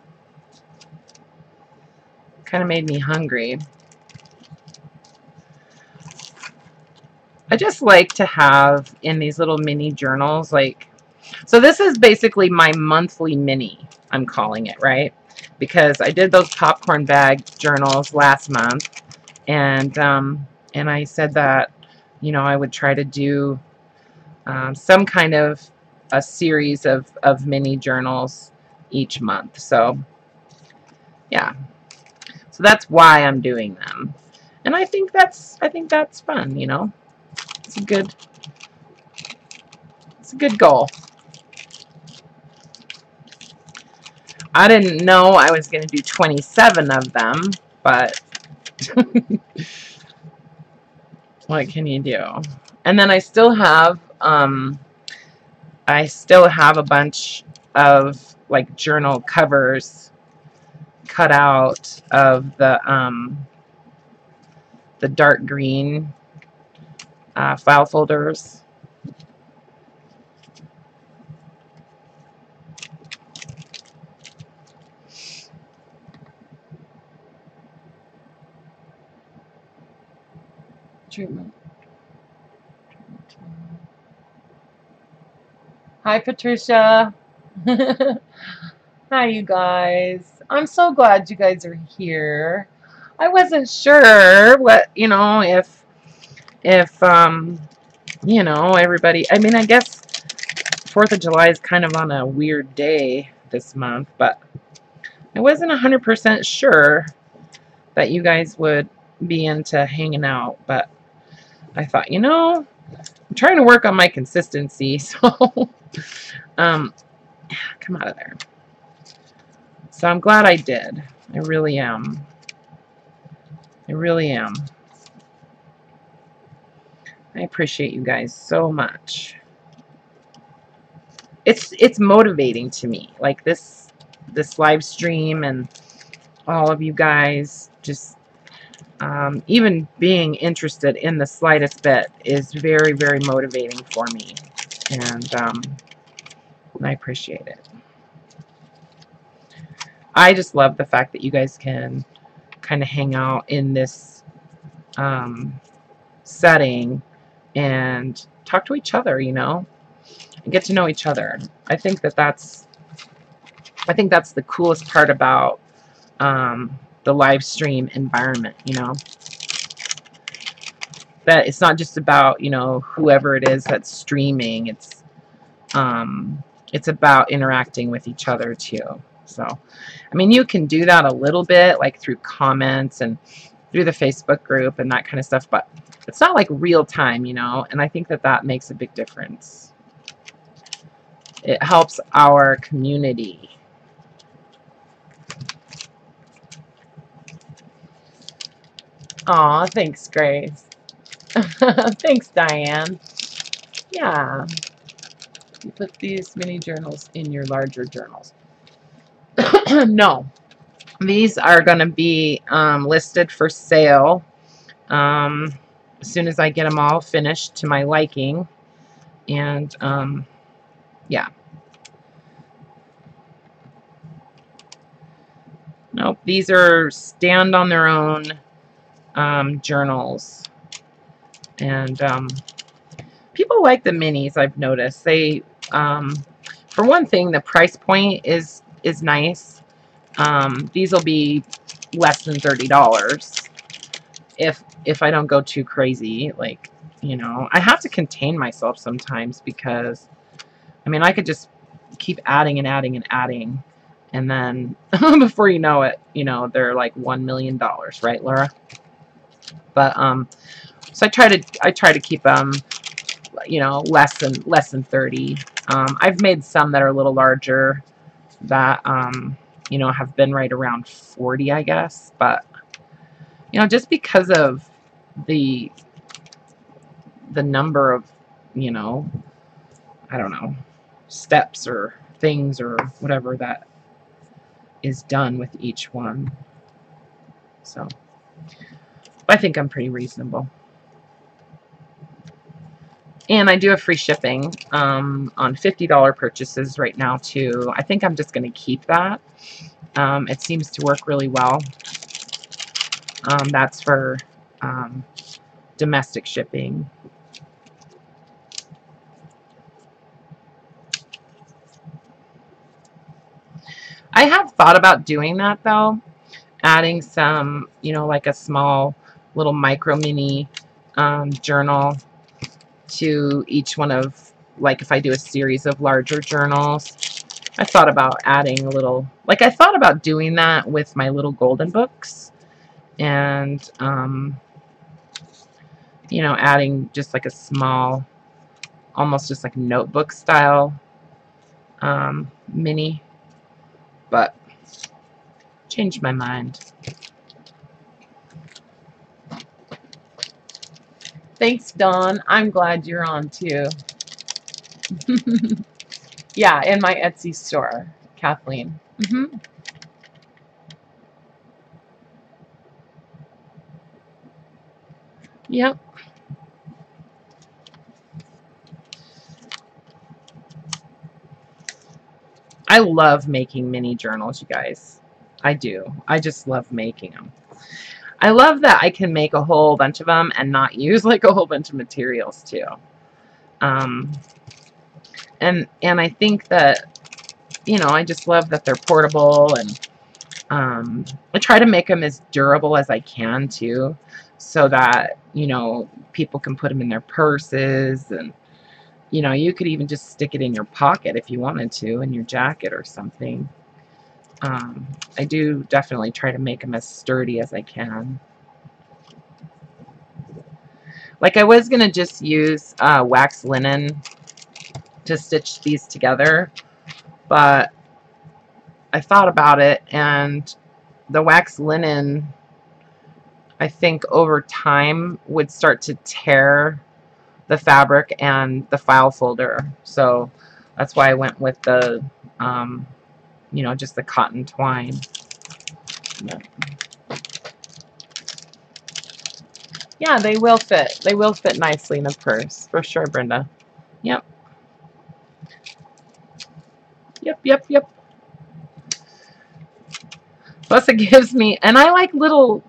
Kind of made me hungry. I just like to have in these little mini journals, like, so this is basically my monthly mini, I'm calling it, right? Because I did those popcorn bag journals last month, and I said that, you know, I would try to do some kind of a series of mini journals each month. So yeah, so that's why I'm doing them, and I think that's fun, you know. It's a good goal. I didn't know I was going to do 27 of them, but what can you do? And then I still have a bunch of like journal covers cut out of the dark green file folders. Treatment. Hi, Patricia. Hi, you guys. I'm so glad you guys are here. I wasn't sure what, if everybody, I mean, I guess 4th of July is kind of on a weird day this month, but I wasn't 100% sure that you guys would be into hanging out, but I thought, I'm trying to work on my consistency, so come out of there. So I'm glad I did. I really am. I really am. I appreciate you guys so much. It's motivating to me, like this live stream and all of you guys just even being interested in the slightest bit is very, very motivating for me, and I appreciate it. I just love the fact that you guys can kind of hang out in this setting and talk to each other, and get to know each other. I think that's the coolest part about the live stream environment, that it's not just about, whoever it is that's streaming. It's about interacting with each other too. So, I mean, you can do that a little bit, like through comments and through the Facebook group and that kind of stuff, but it's not like real time, and I think that makes a big difference. It helps our community. Aw, thanks, Grace. Thanks, Diane. Yeah. You put these mini journals in your larger journals. No. These are going to be listed for sale as soon as I get them all finished to my liking. And, yeah. Nope, these are stand on their own journals. And people like the minis, I've noticed. They, for one thing, the price point is nice. These will be less than $30 if I don't go too crazy. Like, I have to contain myself sometimes because, I mean, I could just keep adding and adding and adding, and then before you know it, they're like $1 million, right, Laura? But so I try to keep them, less than 30. I've made some that are a little larger that have been right around 40, I guess, but just because of the number of, I don't know, steps or things or whatever that is done with each one. So I think I'm pretty reasonable. And I do have free shipping on $50 purchases right now too. I think I'm just going to keep that. It seems to work really well. That's for domestic shipping. I have thought about doing that though, adding some, like a small little micro mini journal to each one of, like if I do a series of larger journals. I thought about adding a little, like I thought about doing that with my little golden books, and adding just like a small, almost just like notebook style mini, but changed my mind. Thanks, Dawn. I'm glad you're on too. Yeah, in my Etsy store, Kathleen. Yep. I love making mini journals, you guys. I do. I just love making them. I love that I can make a whole bunch of them and not use like a whole bunch of materials too. And I think that you know, I just love that they're portable, and I try to make them as durable as I can too, so that, you know, people can put them in their purses, and, you know, you could even just stick it in your pocket if you wanted to, in your jacket or something. I do definitely try to make them as sturdy as I can. Like, I was gonna just use wax linen to stitch these together, but I thought about it, and the wax linen, I think over time would start to tear the fabric and the file folder. So that's why I went with the, you know, just the cotton twine. Yeah, they will fit. They will fit nicely in a purse, for sure, Brenda. Yep. Yep, yep, yep. Plus it gives me, and I like little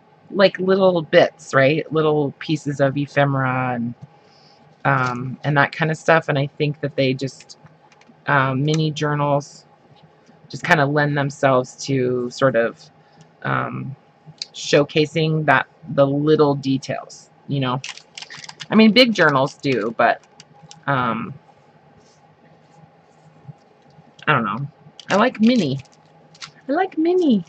bits, right? Little pieces of ephemera and that kind of stuff. And I think that they just, mini journals just kind of lend themselves to sort of showcasing the little details, you know. I mean, big journals do, but I don't know. I like mini. I like mini.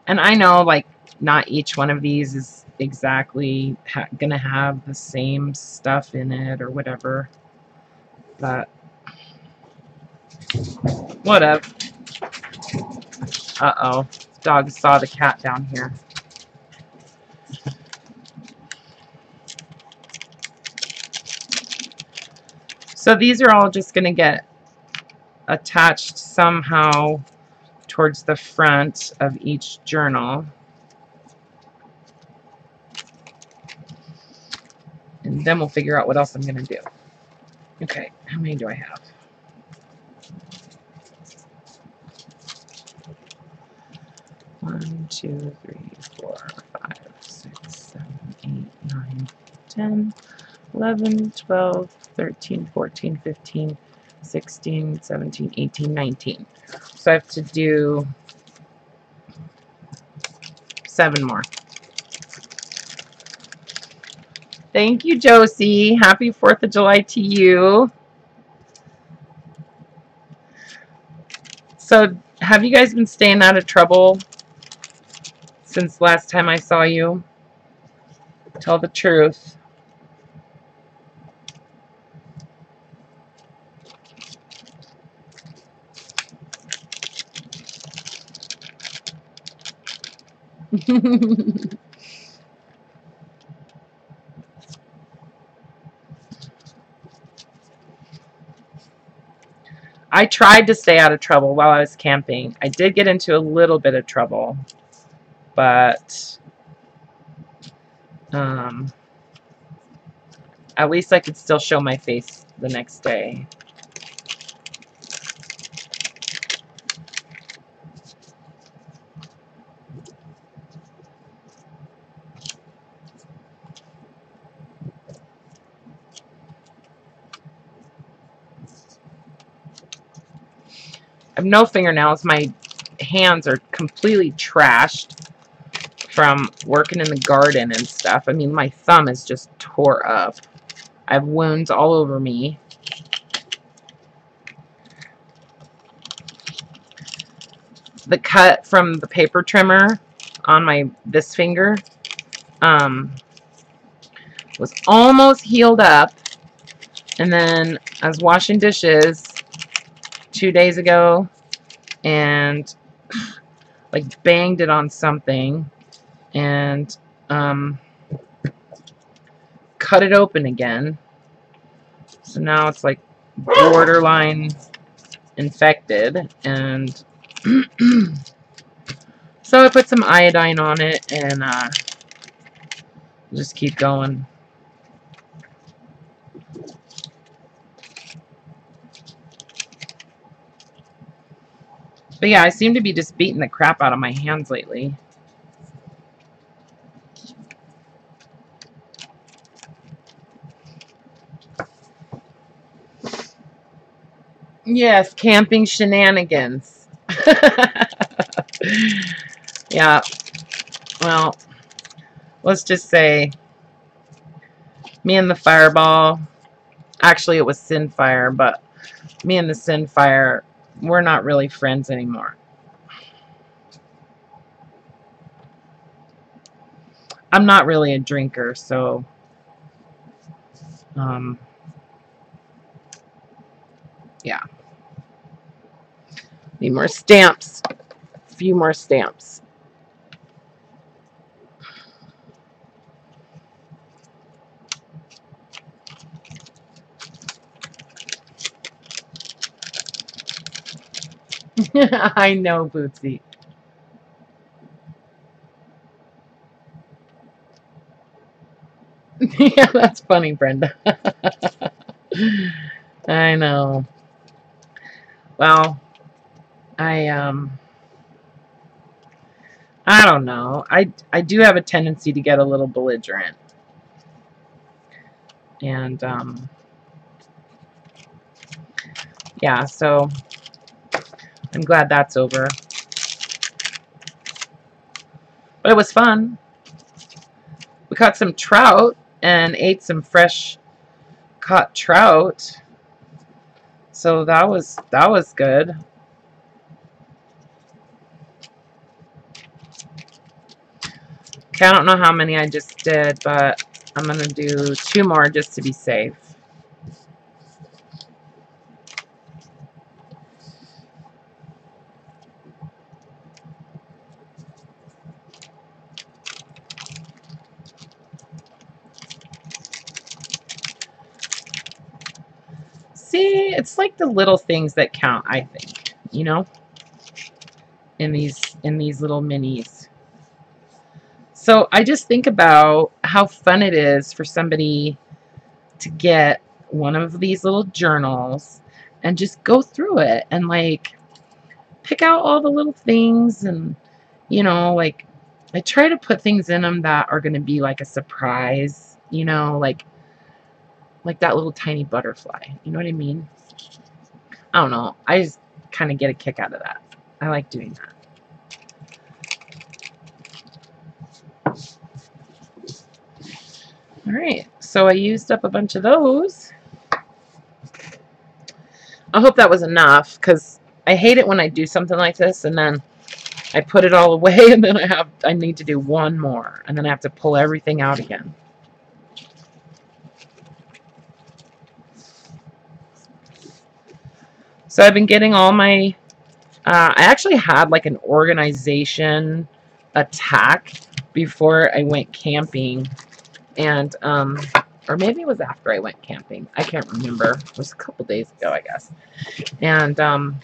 And I know, like, not each one of these is exactly gonna have the same stuff in it or whatever, but whatever. Uh-oh. Dog saw the cat down here. So these are all just gonna get attached somehow towards the front of each journal. And then we'll figure out what else I'm going to do. Okay, how many do I have? One, 2, 3, 4, 5, 6, 7, 8, 9, 10, 11, 12, 13, 14, 15, 16, 17, 18, 19. So I have to do 7 more. Thank you, Josie. Happy 4th of July to you. So, have you guys been staying out of trouble since last time I saw you? Tell the truth. I tried to stay out of trouble while I was camping. I did get into a little bit of trouble, but at least I could still show my face the next day. I have no fingernails. My hands are completely trashed from working in the garden and stuff. I mean, my thumb is just tore up. I have wounds all over me. The cut from the paper trimmer on this finger was almost healed up, and then I was washing dishes 2 days ago and like banged it on something and cut it open again. So now it's like borderline infected, and so I put some iodine on it and just keep going. But yeah, I seem to be just beating the crap out of my hands lately. Yes, camping shenanigans. Yeah, well, let's just say me and the fireball, actually it was Sinfire, but me and the Sinfire, we're not really friends anymore. I'm not really a drinker, so yeah. Need more stamps. A few more stamps. I know, Bootsy. Yeah, that's funny, Brenda. I know. Well, I don't know. I do have a tendency to get a little belligerent. And yeah, so I'm glad that's over. But it was fun. We caught some trout and ate some fresh caught trout. So that was good. Okay, I don't know how many I just did, but I'm going to do 2 more just to be safe. See, it's like the little things that count, I think, you know, in these little minis. So I just think about how fun it is for somebody to get one of these little journals and just go through it and like pick out all the little things, and you know, like I try to put things in them that are going to be like a surprise, you know, like that little tiny butterfly. You know what I mean? I don't know. I just kind of get a kick out of that. I like doing that. All right, so I used up a bunch of those. I hope that was enough, because I hate it when I do something like this and then I put it all away and then I need to do one more and then I have to pull everything out again. So I've been getting all my, I actually had like an organization attack before I went camping, and or maybe it was after I went camping. I can't remember. It was a couple days ago, I guess. And so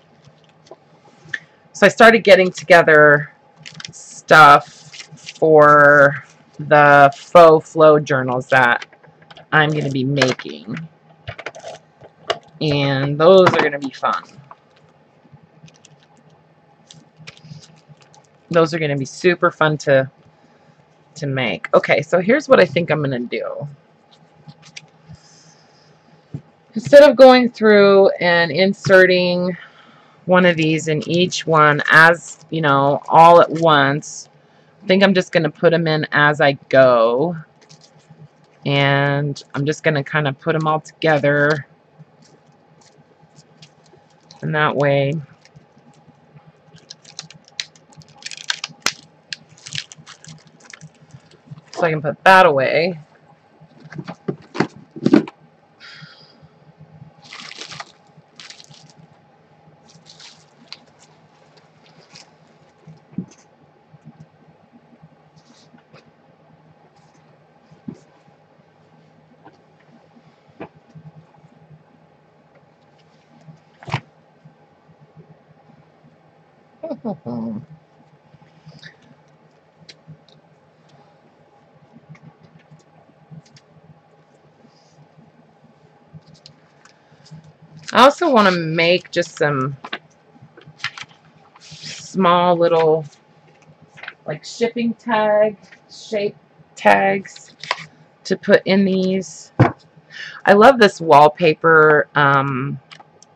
I started getting together stuff for the faux flow journals that I'm going to be making. And those are going to be fun. Those are going to be super fun to make. Okay, so here's what I think I'm going to do. Instead of going through and inserting one of these in each one, as you know, all at once, I think I'm just going to put them in as I go. And I'm just going to kind of put them all together. And that way, so I can put that away. I also want to make just some small little like shipping tag shape tags to put in these. I love this wallpaper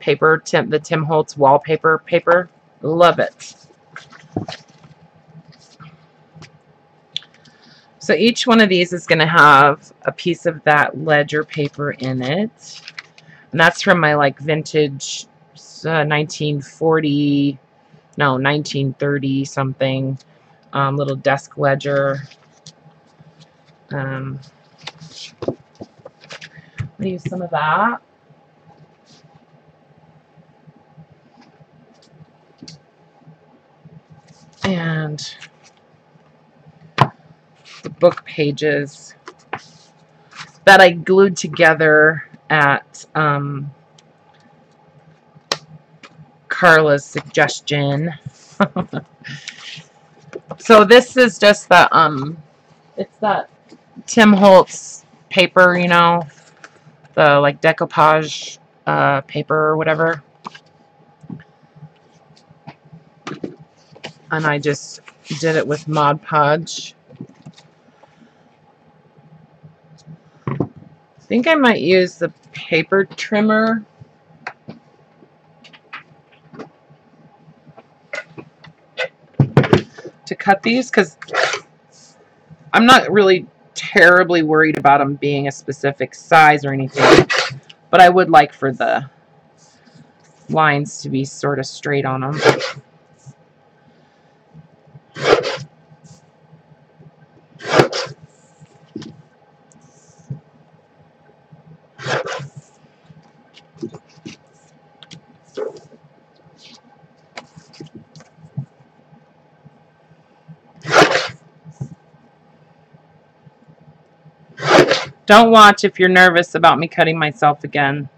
paper, the Tim Holtz wallpaper paper. Love it. So each one of these is going to have a piece of that ledger paper in it. And that's from my like vintage 1940, no, 1930 something little desk ledger. I'm going to use some of that. And the book pages that I glued together at Karla's suggestion. So this is just the it's that Tim Holtz paper, you know, the like decoupage paper or whatever. And I just did it with Mod Podge. I think I might use the paper trimmer. To cut these, because I'm not really terribly worried about them being a specific size or anything, but I would like for the lines to be sort of straight on them. Don't watch if you're nervous about me cutting myself again.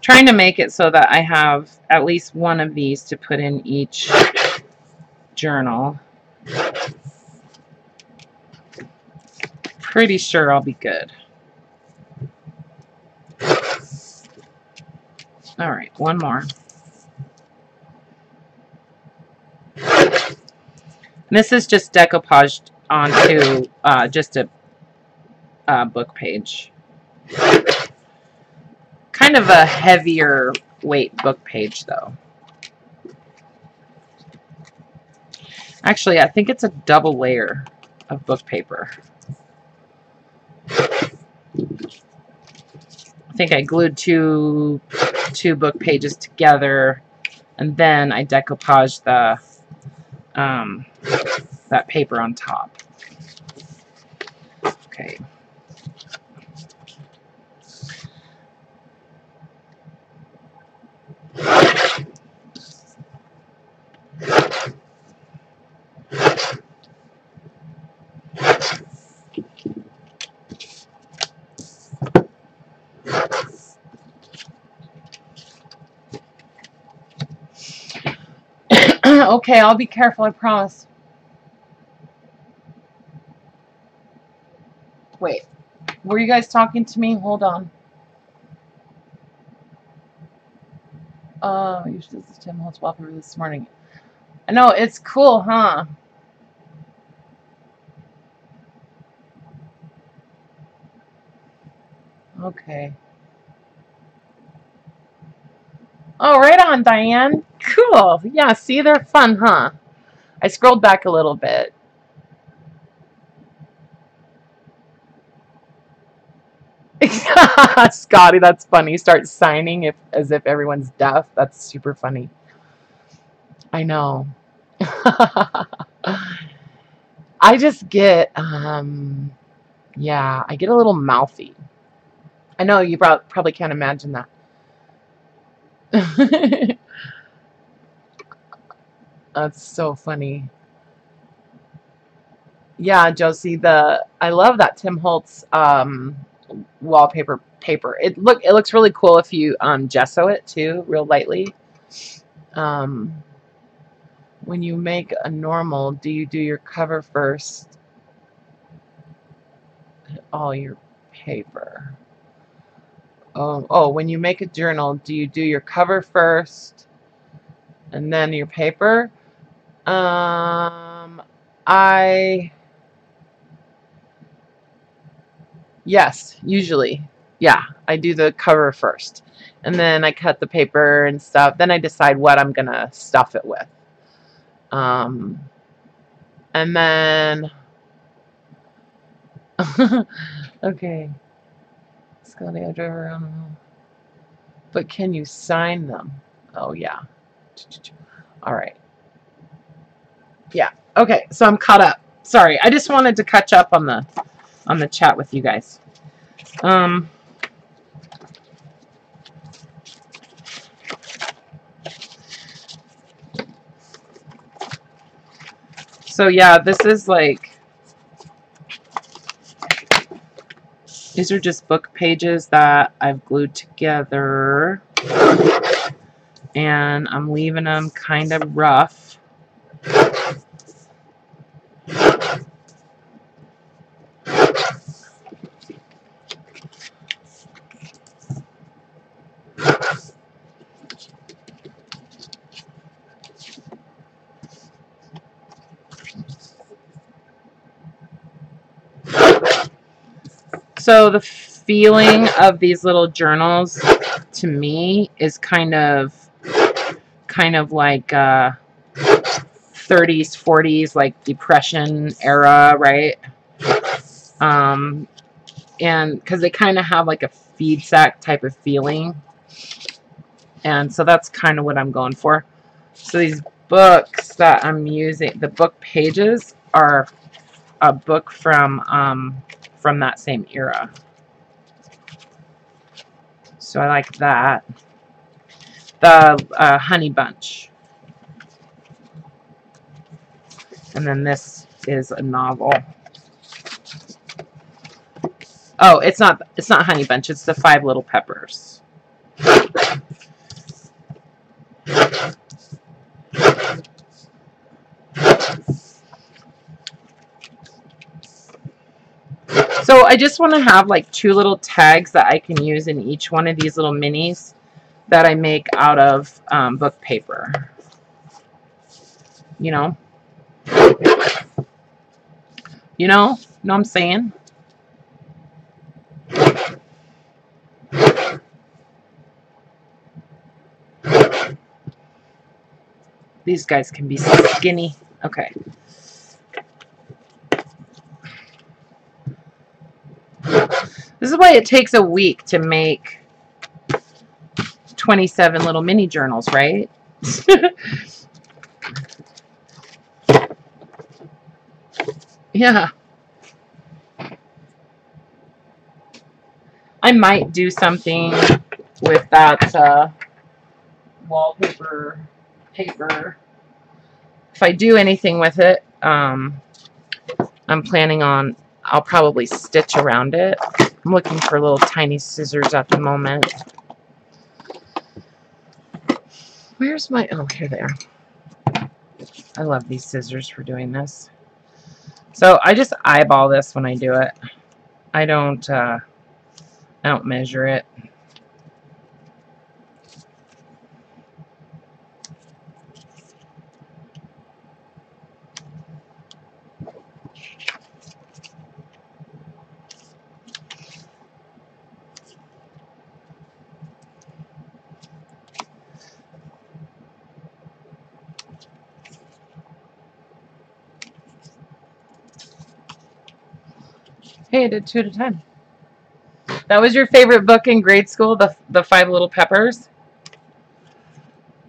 Trying to make it so that I have at least one of these to put in each journal. Pretty sure I'll be good. All right, one more. This is just decoupaged onto just a book page. Kind of a heavier weight book page, though. Actually, I think it's a double layer of book paper. I think I glued two book pages together, and then I decoupaged the that paper on top. Okay. Okay, I'll be careful, I promise. Wait, were you guys talking to me? Hold on. You should this is Tim Holtz wallpaper this morning. I know, it's cool, huh? Okay. Oh, right on, Diane. Cool. Yeah, see, they're fun, huh? I scrolled back a little bit. Scotty, that's funny. Start signing as if everyone's deaf. That's super funny. I know. I just get, yeah, I get a little mouthy. I know you probably can't imagine that. That's so funny. Yeah, Josie, I love that Tim Holtz wallpaper paper. It looks really cool if you gesso it too, real lightly. When you make a normal, do you do your cover first? All your paper. Oh, when you make a journal, do you do your cover first and then your paper? Yes, usually. Yeah, I do the cover first. And then I cut the paper and stuff. Then I decide what I'm going to stuff it with. And then, okay. Scotty, I drive around. But can you sign them? Oh, yeah. All right. Yeah. Okay, so I'm caught up. Sorry, I just wanted to catch up on the chat with you guys. So yeah, this is like, these are just book pages that I've glued together, and I'm leaving them kind of rough. So the feeling of these little journals to me is kind of like 30s, 40s, like Depression era, right? And because they kind of have like a feed sack type of feeling, and so that's kind of what I'm going for. So these books that I'm using, the book pages are a book from that same era. So I like that. The Honey Bunch. And then this is a novel. Oh, it's not Honey Bunch, it's the Five Little Peppers. So I just want to have like 2 little tags that I can use in each one of these little minis that I make out of book paper. You know? You know what I'm saying? These guys can be skinny. Okay. This is why it takes a week to make 27 little mini journals, right? Yeah. I might do something with that wallpaper paper. If I do anything with it, I'm planning on, I'll probably stitch around it. I'm looking for little tiny scissors at the moment. Where's my, oh, here they are. I love these scissors for doing this. So I just eyeball this when I do it. I don't measure it. Hey, I did 2 at a time. That was your favorite book in grade school, the Five Little Peppers?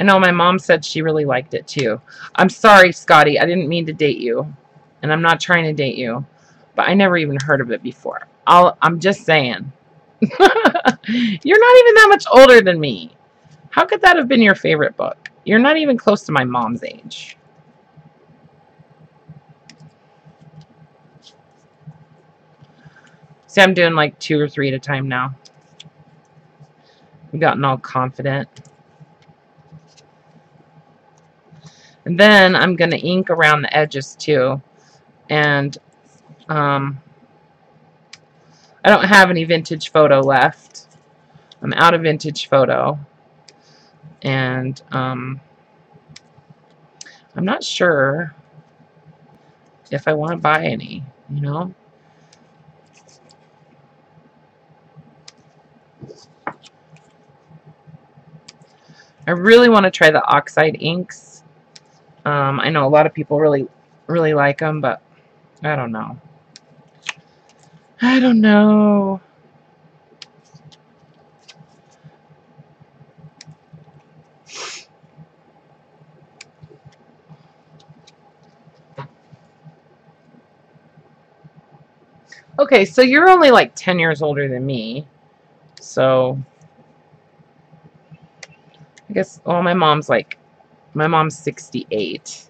I know my mom said she really liked it too. I'm sorry, Scotty. I didn't mean to date you. And I'm not trying to date you. But I never even heard of it before. I'm just saying. You're not even that much older than me. How could that have been your favorite book? You're not even close to my mom's age. See, I'm doing like 2 or 3 at a time now. I've gotten all confident. And then I'm going to ink around the edges too. And I don't have any vintage photo left. I'm out of vintage photo. And I'm not sure if I want to buy any, you know. I really want to try the oxide inks. I know a lot of people really like them, but I don't know. I don't know. Okay, so you're only like 10 years older than me. So I guess, well, my mom's 68.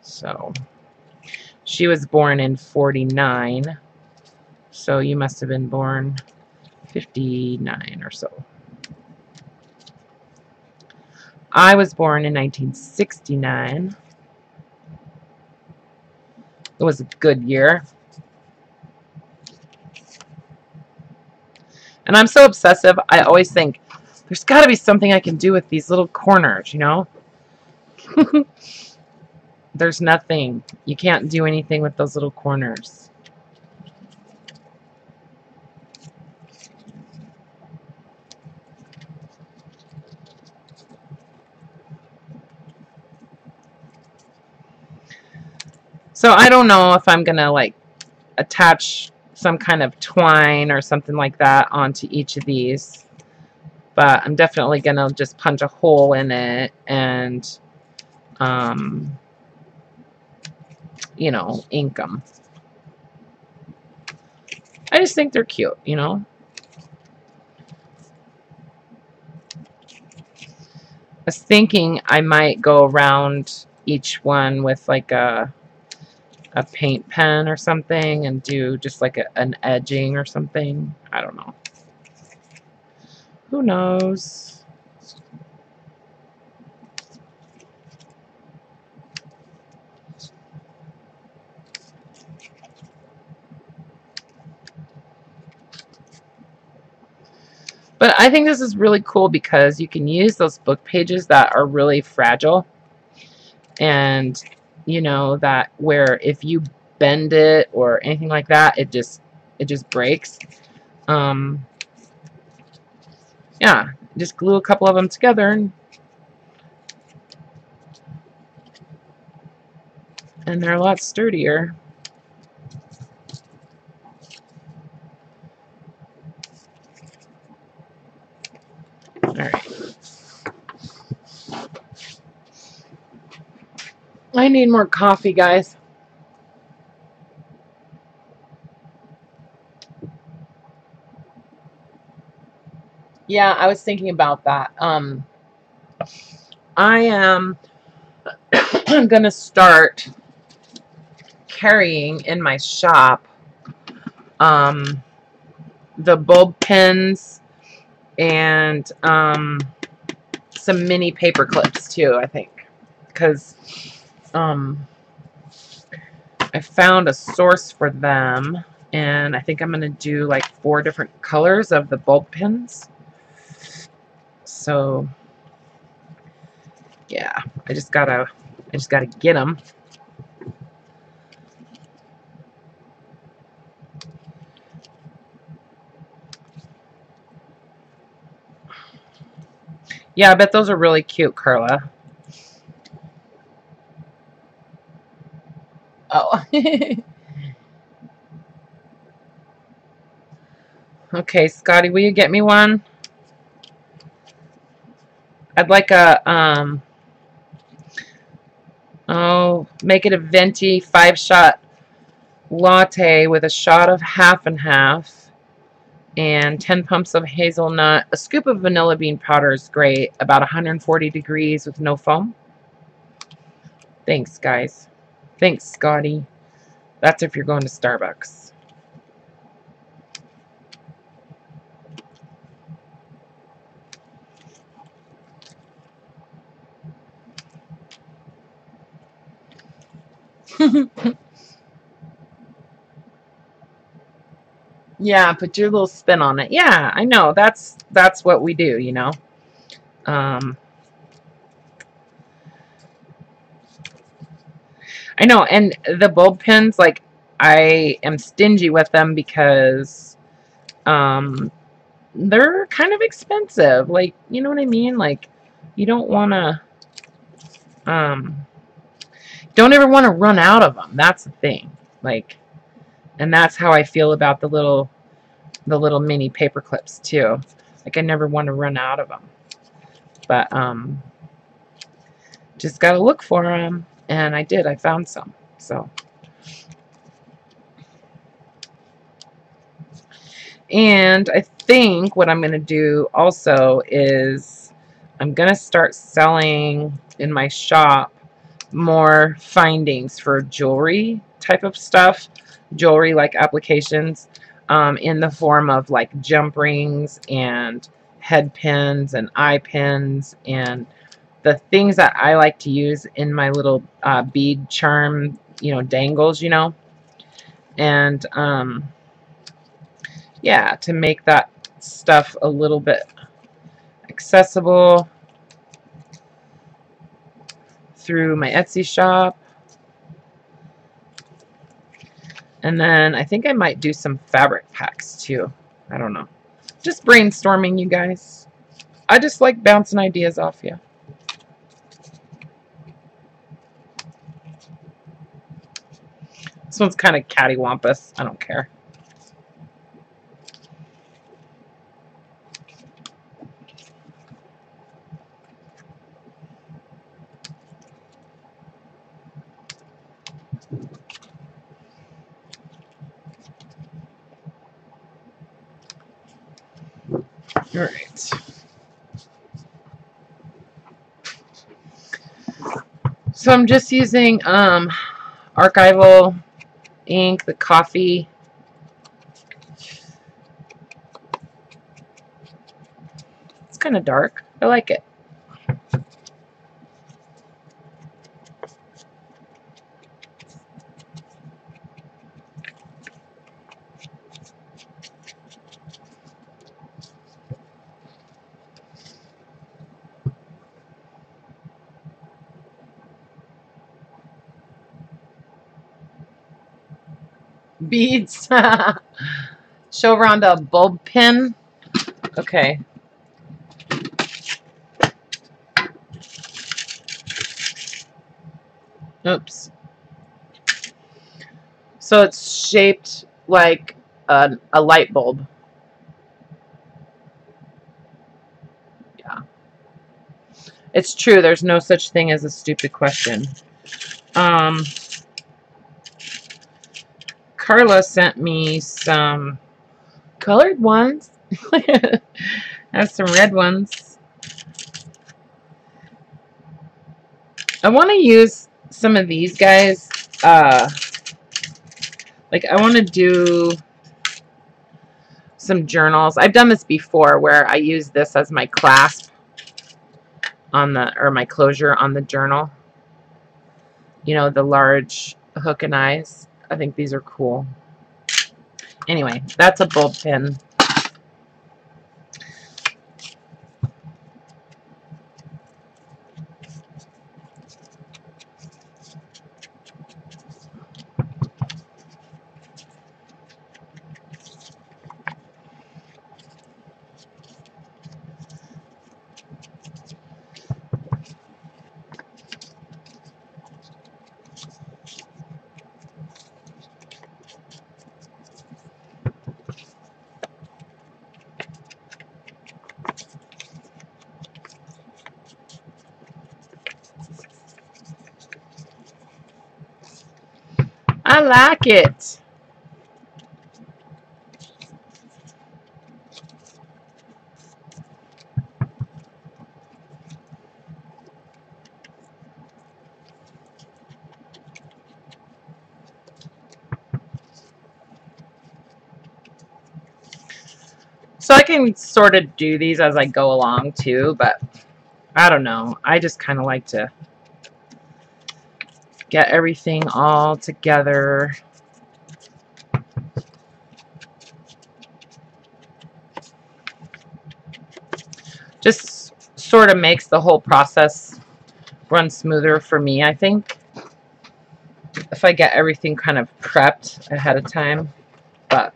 So she was born in 49. So you must have been born 59 or so. I was born in 1969. It was a good year. And I'm so obsessive, I always think, there's got to be something I can do with these little corners, you know? There's nothing. You can't do anything with those little corners. So I don't know if I'm going to like attach some kind of twine or something like that onto each of these. But I'm definitely going to just punch a hole in it and, you know, ink them. I just think they're cute, you know. I was thinking I might go around each one with like a paint pen or something and do just like an edging or something. I don't know. Who knows? But I think this is really cool because you can use those book pages that are really fragile, and you know that where if you bend it or anything like that, it just breaks. Yeah, just glue a couple of them together and they're a lot sturdier. All right. I need more coffee, guys. Yeah, I was thinking about that. I am gonna start carrying in my shop the bulb pens and some mini paper clips too, I think, because I found a source for them, and I think I'm gonna do like 4 different colors of the bulb pens. So yeah, I just gotta get them. Yeah, I bet those are really cute, Karla. Oh. Okay, Scotty, will you get me one? I'd like a make it a venti 5-shot latte with a shot of half and half and 10 pumps of hazelnut. A scoop of vanilla bean powder is great. About 140 degrees with no foam. Thanks, guys. Thanks, Scotty. That's if you're going to Starbucks. Yeah, put your little spin on it. Yeah, I know. That's what we do, you know. I know, and the bulb pins, like, I am stingy with them because they're kind of expensive. Like, you know what I mean? Like, you don't want to don't ever want to run out of them. That's the thing. Like, and that's how I feel about the little mini paper clips too. Like, I never want to run out of them. But just got to look for them, and I did. I found some. So, and I think what I'm going to do also is I'm going to start selling in my shop more findings for jewelry type of stuff, jewelry like applications, in the form of like jump rings and head pins and eye pins and the things that I like to use in my little bead charm, you know, dangles, you know, and yeah, to make that stuff a little bit accessible through my Etsy shop. And then I think I might do some fabric packs too. I don't know. Just brainstorming, you guys. I just like bouncing ideas off you. This one's kind of cattywampus. I don't care. All right. So I'm just using archival ink, the coffee. It's kind of dark. I like it. Beads. Show Rhonda a bulb pin. Okay. Oops. So it's shaped like a light bulb. Yeah. It's true. There's no such thing as a stupid question. Karla sent me some colored ones. I have some red ones. I want to use some of these guys. Like, I want to do some journals. I've done this before where I use this as my clasp on the, or my closure on the journal. You know, the large hook and eyes. I think these are cool. Anyway, that's a bulb pin. I like it. So I can sort of do these as I go along too, but I don't know. I just kind of like to get everything all together. Just sort of makes the whole process run smoother for me, I think, if I get everything kind of prepped ahead of time. But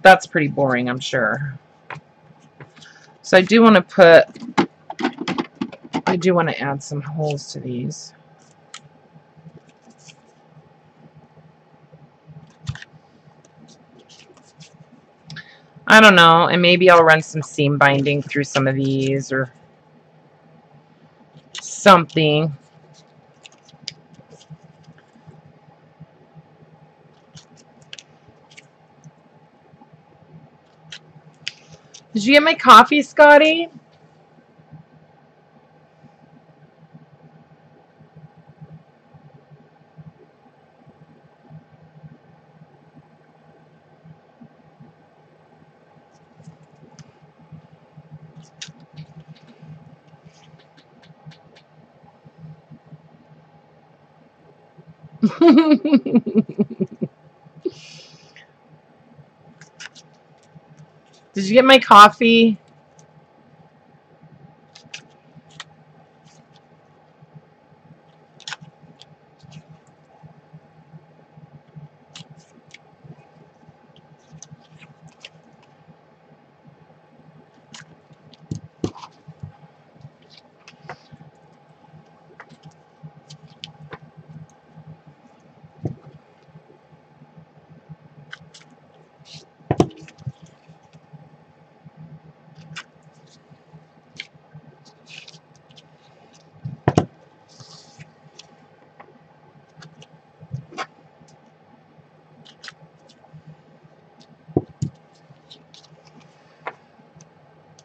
that's pretty boring, I'm sure. So I do want to add some holes to these. I don't know, and maybe I'll run some seam binding through some of these or something. Did you get my coffee, Scotty? Did you get my coffee?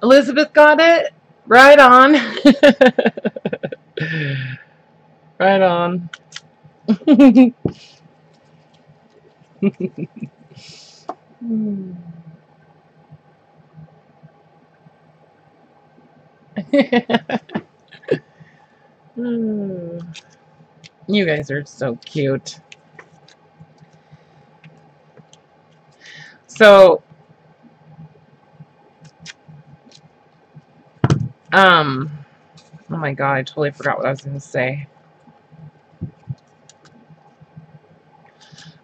Elizabeth got it? Right on. Right on. You guys are so cute. So, oh my god, I totally forgot what I was going to say.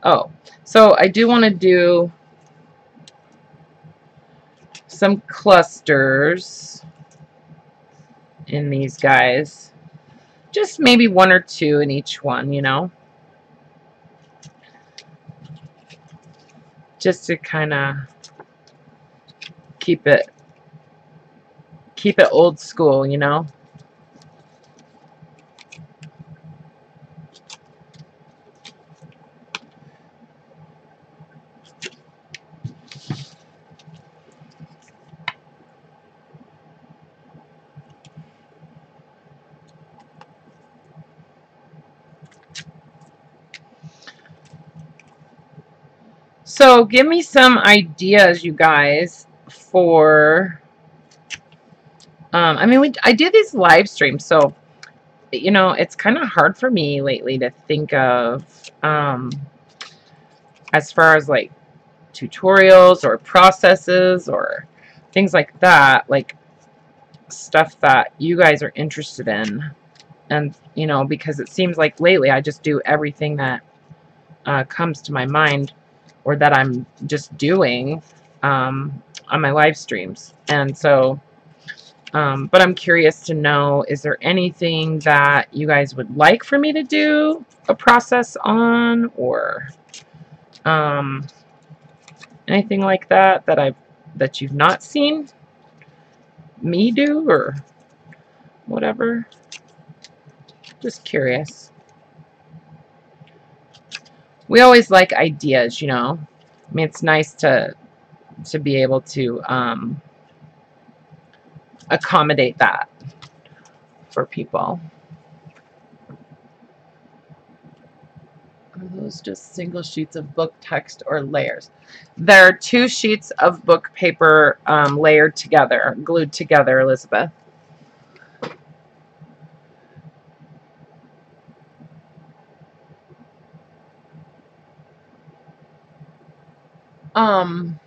Oh, so I do want to do some clusters in these guys. Just maybe one or two in each one, you know. Just to kind of keep it old school, you know. So give me some ideas, you guys, for I mean, I do these live streams, so you know, it's kind of hard for me lately to think of as far as like tutorials or processes or things like that, like stuff that you guys are interested in. And you know, because it seems like lately I just do everything that comes to my mind or that I'm just doing on my live streams. And so but I'm curious to know, is there anything that you guys would like for me to do a process on, or anything like that that you've not seen me do or whatever? Just curious. We always like ideas, you know. I mean, it's nice to be able to accommodate that for people. Are those just single sheets of book text or layers? They're 2 sheets of book paper layered together, glued together, Elizabeth. Um,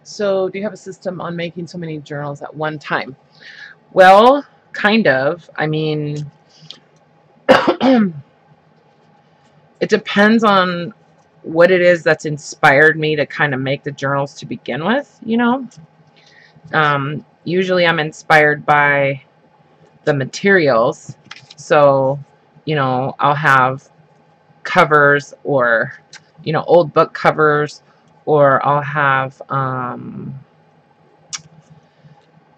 so do you have a system on making so many journals at one time? Well, kind of. I mean, it depends on what it is that's inspired me to kind of make the journals to begin with, you know. Usually I'm inspired by the materials. So, you know, I'll have covers, or, you know, old book covers, or I'll have,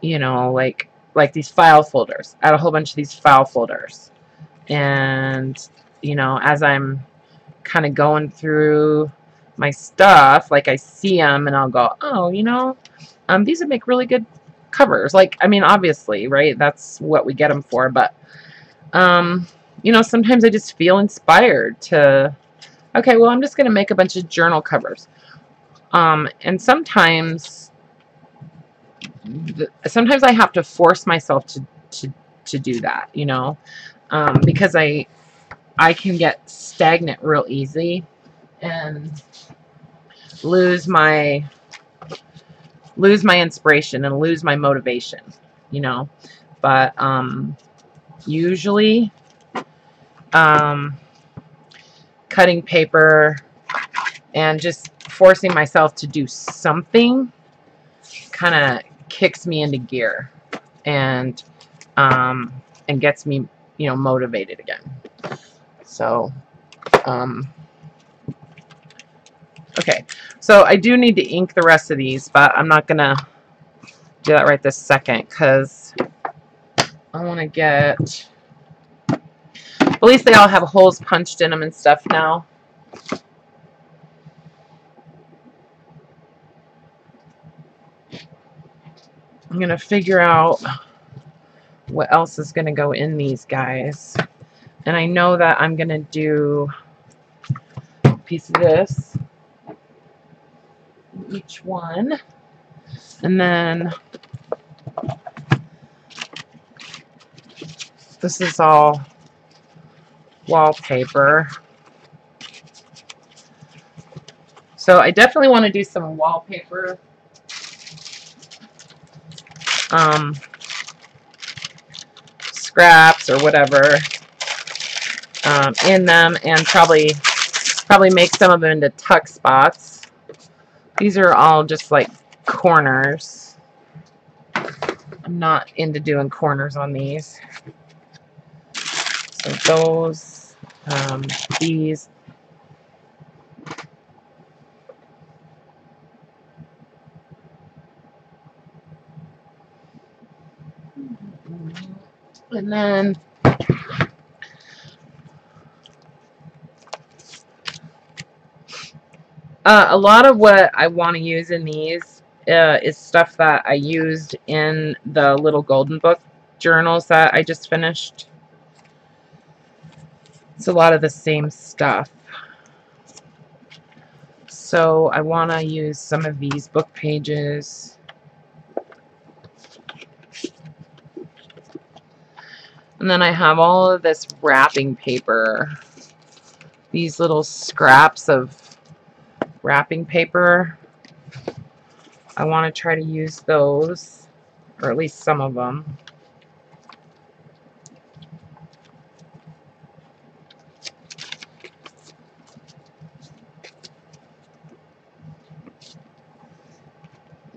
you know, like these file folders. I had a whole bunch of these file folders. And, you know, as I'm kind of going through my stuff, like I see them and I'll go, oh, you know, these would make really good covers. Like, I mean, obviously, right? That's what we get them for. But, you know, sometimes I just feel inspired to, okay, well, I'm just going to make a bunch of journal covers. And sometimes I have to force myself to do that, you know, because I can get stagnant real easy and lose my inspiration and lose my motivation, you know. But usually cutting paper and just forcing myself to do something kind of kicks me into gear and gets me, you know, motivated again. So okay, so I do need to ink the rest of these, but I'm not gonna do that right this second because I want to get, at least they all have holes punched in them and stuff now. I'm gonna figure out what else is gonna go in these guys, and I know that I'm gonna do a piece of this each one, and then this is all wallpaper. So I definitely want to do some wallpaper scraps or whatever in them, and probably make some of them into tuck spots. These are all just like corners. I'm not into doing corners on these. So those, these. And then a lot of what I want to use in these is stuff that I used in the little golden book journals that I just finished. It's a lot of the same stuff. So I want to use some of these book pages. And then I have all of this wrapping paper. These little scraps of wrapping paper. I want to try to use those, or at least some of them.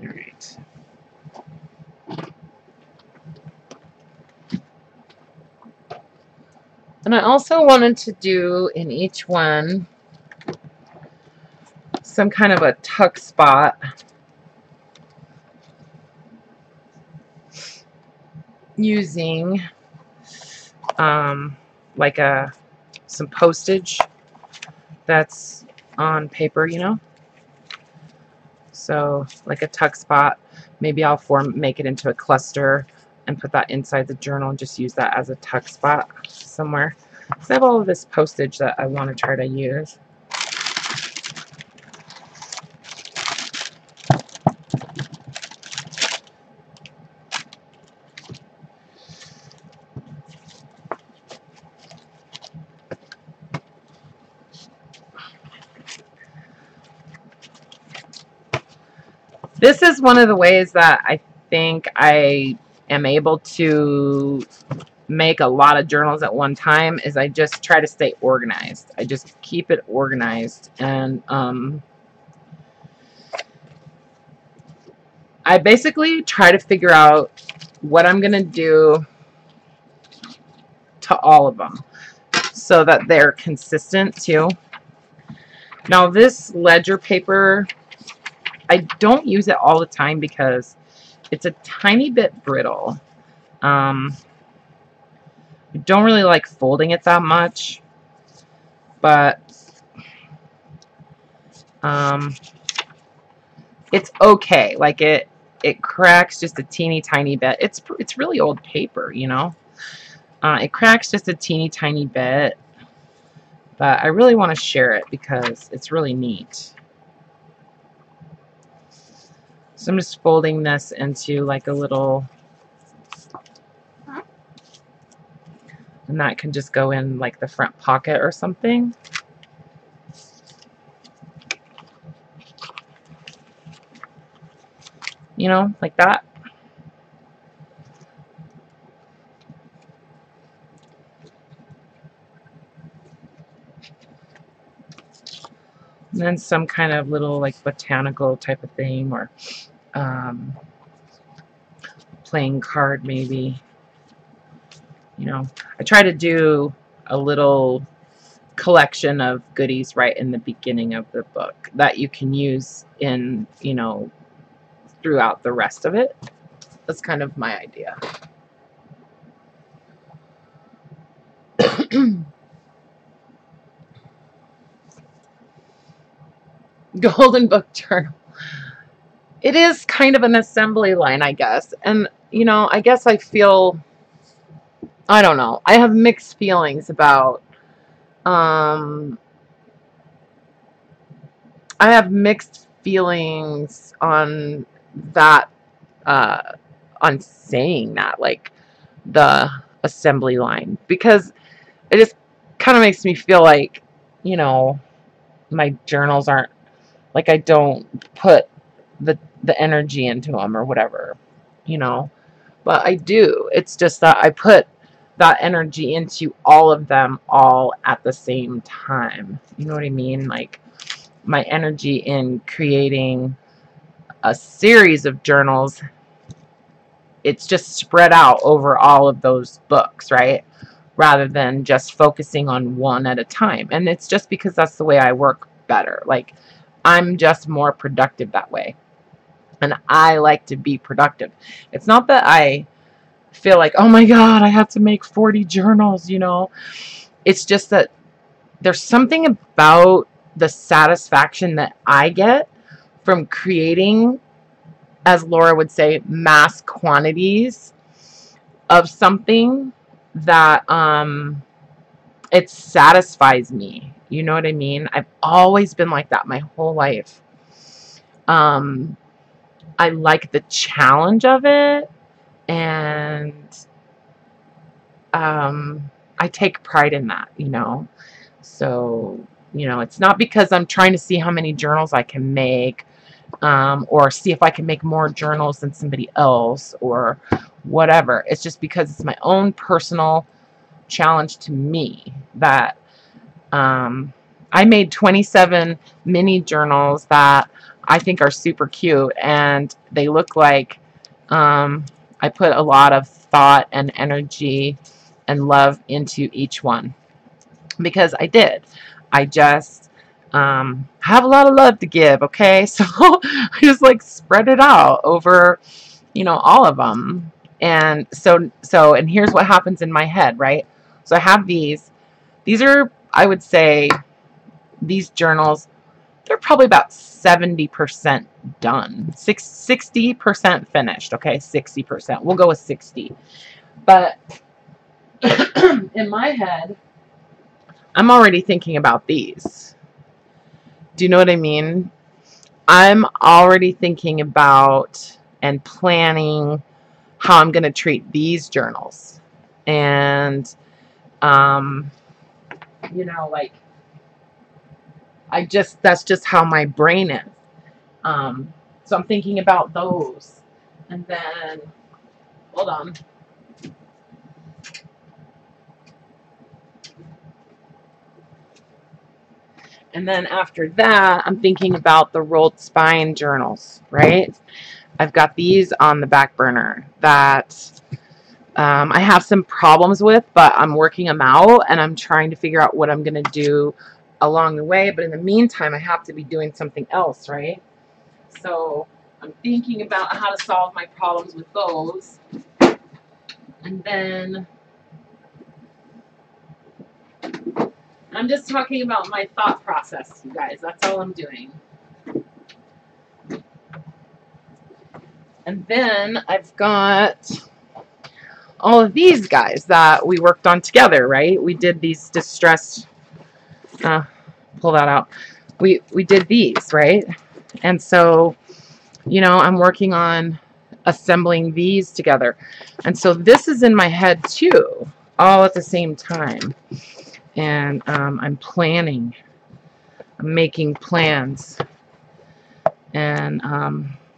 All right. And I also wanted to do in each one some kind of a tuck spot. Using like some postage that's on paper, you know. So like a tuck spot. Maybe I'll make it into a cluster and put that inside the journal and just use that as a tuck spot somewhere. So I have all of this postage that I want to try to use. This is one of the ways that I think I am able to make a lot of journals at one time, is I just try to stay organized. I just keep it organized, and I basically try to figure out what I'm going to do to all of them so that they're consistent too. Now this ledger paper, I don't use it all the time because it's a tiny bit brittle. I don't really like folding it that much, but it's okay. Like it cracks just a teeny tiny bit. It's really old paper, you know. It cracks just a teeny tiny bit, but I really want to share it because it's really neat. So I'm just folding this into like a little, and that can just go in like the front pocket or something. You know, like that. And then some kind of little like botanical type of thing, or playing card maybe. You know, I try to do a little collection of goodies right in the beginning of the book that you can use in, you know, throughout the rest of it. That's kind of my idea. Golden Book Journal. It is kind of an assembly line, I guess. And, you know, I guess I feel, I don't know, I have mixed feelings about, I have mixed feelings on that, on saying that, like, the assembly line, because it just kind of makes me feel like, you know, my journals aren't, like, I don't put the energy into them or whatever, you know. But I do. It's just that I put that energy into all of them all at the same time. You know what I mean? Like, my energy in creating a series of journals, it's just spread out over all of those books, right? Rather than just focusing on one at a time. And it's just because that's the way I work better. Like, I'm just more productive that way. And I like to be productive. It's not that I feel like, oh my God, I have to make 40 journals, you know. It's just that there's something about the satisfaction that I get from creating, as Laura would say, mass quantities of something that it satisfies me. You know what I mean? I've always been like that my whole life. I like the challenge of it, and I take pride in that, you know. So, you know, it's not because I'm trying to see how many journals I can make, or see if I can make more journals than somebody else or whatever. It's just because it's my own personal challenge to me that I made 27 mini journals that I think are super cute, and they look like I put a lot of thought and energy and love into each one, because I did. I just have a lot of love to give, okay? So I just like spread it out over, you know, all of them. And and here's what happens in my head, right? So I have these are, I would say, these journals, they're probably about 70% done. 60% finished, okay? 60%. We'll go with 60. But in my head, I'm already thinking about these. Do you know what I mean? I'm already thinking about and planning how I'm going to treat these journals. And, you know, like, that's just how my brain is. So I'm thinking about those. And then, hold on. And then after that, I'm thinking about the rolled spine journals, right? I've got these on the back burner that I have some problems with, but I'm working them out, and I'm trying to figure out what I'm going to do along the way. But in the meantime, I have to be doing something else, right? So I'm thinking about how to solve my problems with those. And then I'm just talking about my thought process, you guys. That's all I'm doing. And then I've got all of these guys that we worked on together, right? We did these distressed, pull that out. We did these, right? And so, you know, I'm working on assembling these together. And so this is in my head too, all at the same time. And I'm planning. I'm making plans. And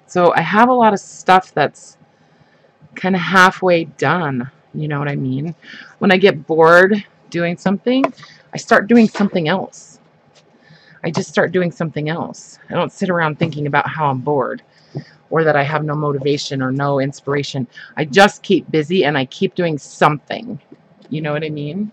so I have a lot of stuff that's kind of halfway done. You know what I mean? When I get bored doing something, I start doing something else. I just start doing something else. I don't sit around thinking about how I'm bored or that I have no motivation or no inspiration. I just keep busy and I keep doing something. You know what I mean?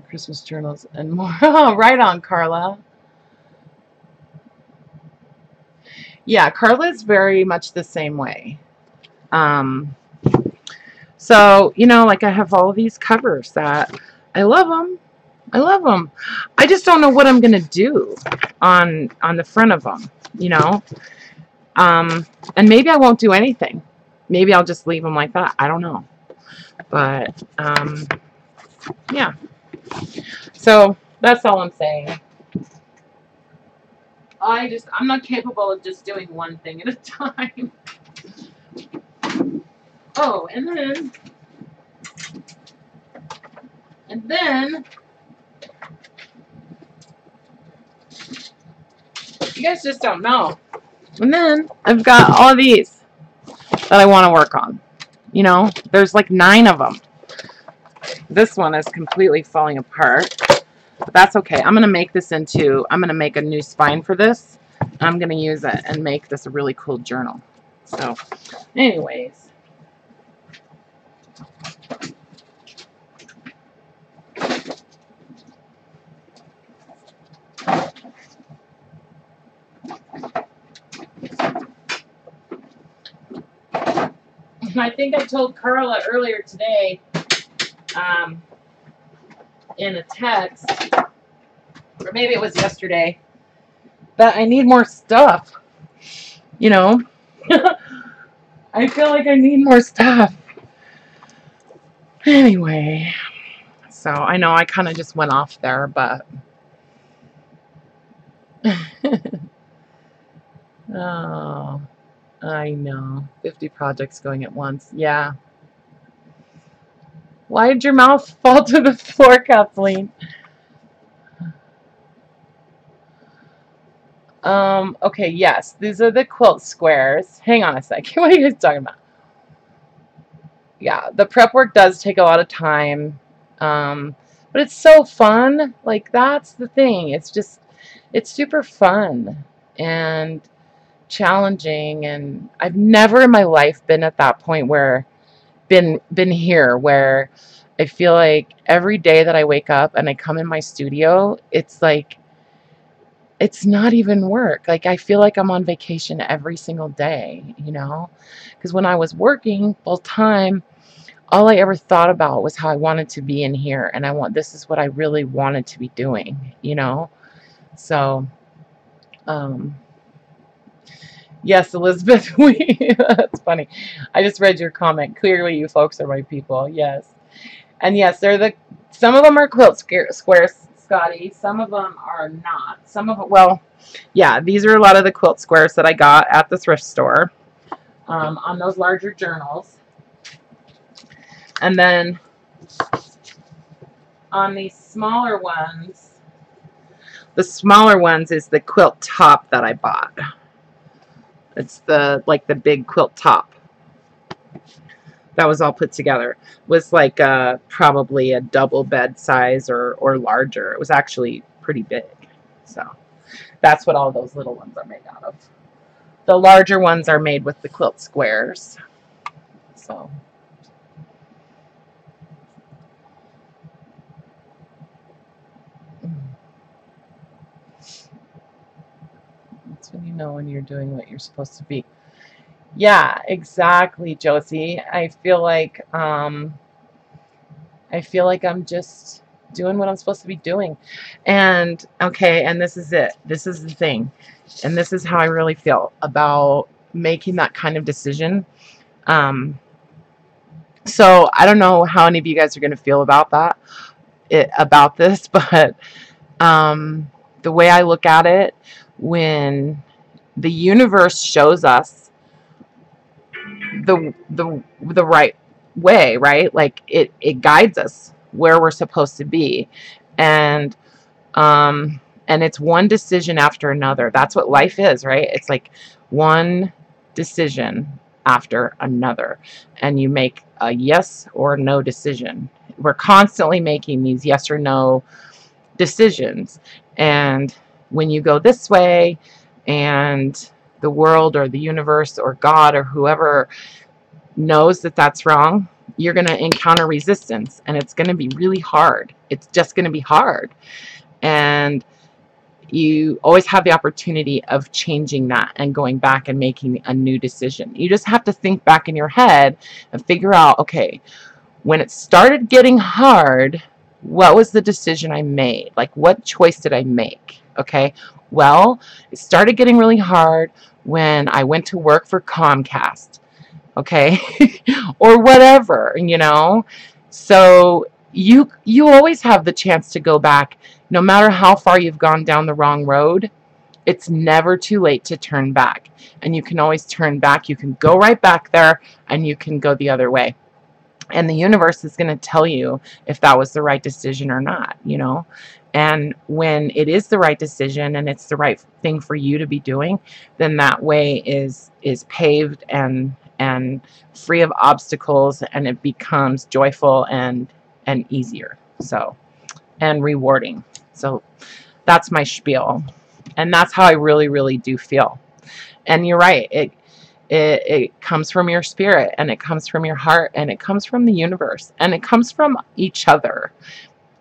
Christmas journals and more. Right on, Karla. Yeah, Karla is very much the same way. So, you know, like I have all these covers that I love them. I love them. I just don't know what I'm going to do on the front of them, you know. And maybe I won't do anything. Maybe I'll just leave them like that. I don't know. But, yeah. So, that's all I'm saying. I'm not capable of just doing one thing at a time. Oh, and then, you guys just don't know. And then, I've got all these that I want to work on. You know, there's like 9 of them. This one is completely falling apart. But that's okay. I'm going to make this into, I'm going to make a new spine for this. I'm going to use it and make this a really cool journal. So, anyways. I think I told Karla earlier today in a text, or maybe it was yesterday, that I need more stuff. You know? I feel like I need more stuff. Anyway, so I know I kind of just went off there, but oh, I know. 50 projects going at once. Yeah. Why did your mouth fall to the floor, Kathleen? Okay, yes. These are the quilt squares. Hang on a second. What are you guys talking about? Yeah, the prep work does take a lot of time. But it's so fun. Like, that's the thing. It's super fun and challenging, and I've never in my life been at that point where been here where I feel like every day that I wake up and I come in my studio, it's like it's not even work. Like, I feel like I'm on vacation every single day, you know? Because when I was working full time, all I ever thought about was how I wanted to be in here, and this is what I really wanted to be doing, you know? So, yes, Elizabeth, that's funny. I just read your comment. Clearly, you folks are my people. Yes. And yes, some of them are quilt squares, Scotty. Some of them are not. Some of them, well, yeah, these are a lot of the quilt squares that I got at the thrift store on those larger journals. And then on these smaller ones, The smaller ones is the quilt top that I bought. It's the like the big quilt top that was all put together. It was like probably a double bed size or larger. It was actually pretty big. So that's what all those little ones are made out of. The larger ones are made with the quilt squares. So that's when you know when you're doing what you're supposed to be. Yeah, exactly, Josie. I feel like I'm just doing what I'm supposed to be doing. And okay, and this is it. This is the thing. And this is how I really feel about making that kind of decision. So I don't know how any of you guys are going to feel about that, about this, but the way I look at it, when the universe shows us the right way, right? Like it guides us where we're supposed to be, and it's one decision after another. That's what life is, right? It's like one decision after another, and you make a yes or no decision. We're constantly making these yes or no decisions, and when you go this way and the world or the universe or God or whoever knows that that's wrong, you're going to encounter resistance, and it's going to be really hard. It's just going to be hard, and you always have the opportunity of changing that and going back and making a new decision. You just have to think back in your head and figure out, okay, when it started getting hard, what was the decision I made? Like, what choice did I make? Okay, well, it started getting really hard when I went to work for Comcast, okay, or whatever, you know. So you always have the chance to go back, no matter how far you've gone down the wrong road. It's never too late to turn back, and you can always turn back. You can go right back there, and you can go the other way, and the universe is going to tell you if that was the right decision or not, you know. And when it is the right decision and it's the right thing for you to be doing, then that way is paved and free of obstacles, and it becomes joyful and easier, so, and rewarding. So that's my spiel, and that's how I really do feel. And you're right, it comes from your spirit, and it comes from your heart, and it comes from the universe, and it comes from each other.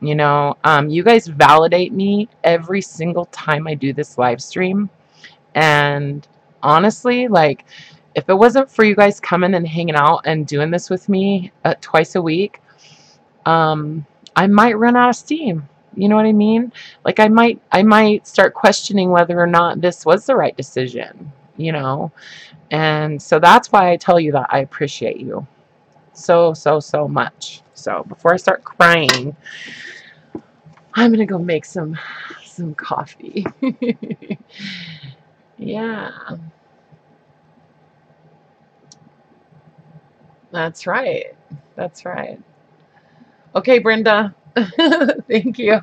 You know, you guys validate me every single time I do this live stream. And honestly, like, if it wasn't for you guys coming and hanging out and doing this with me twice a week, I might run out of steam. You know what I mean? Like, I might start questioning whether or not this was the right decision, you know? And so that's why I tell you that I appreciate you so much. So before I start crying, I'm gonna go make some coffee. Yeah, that's right. That's right. Okay, Brenda. Thank you.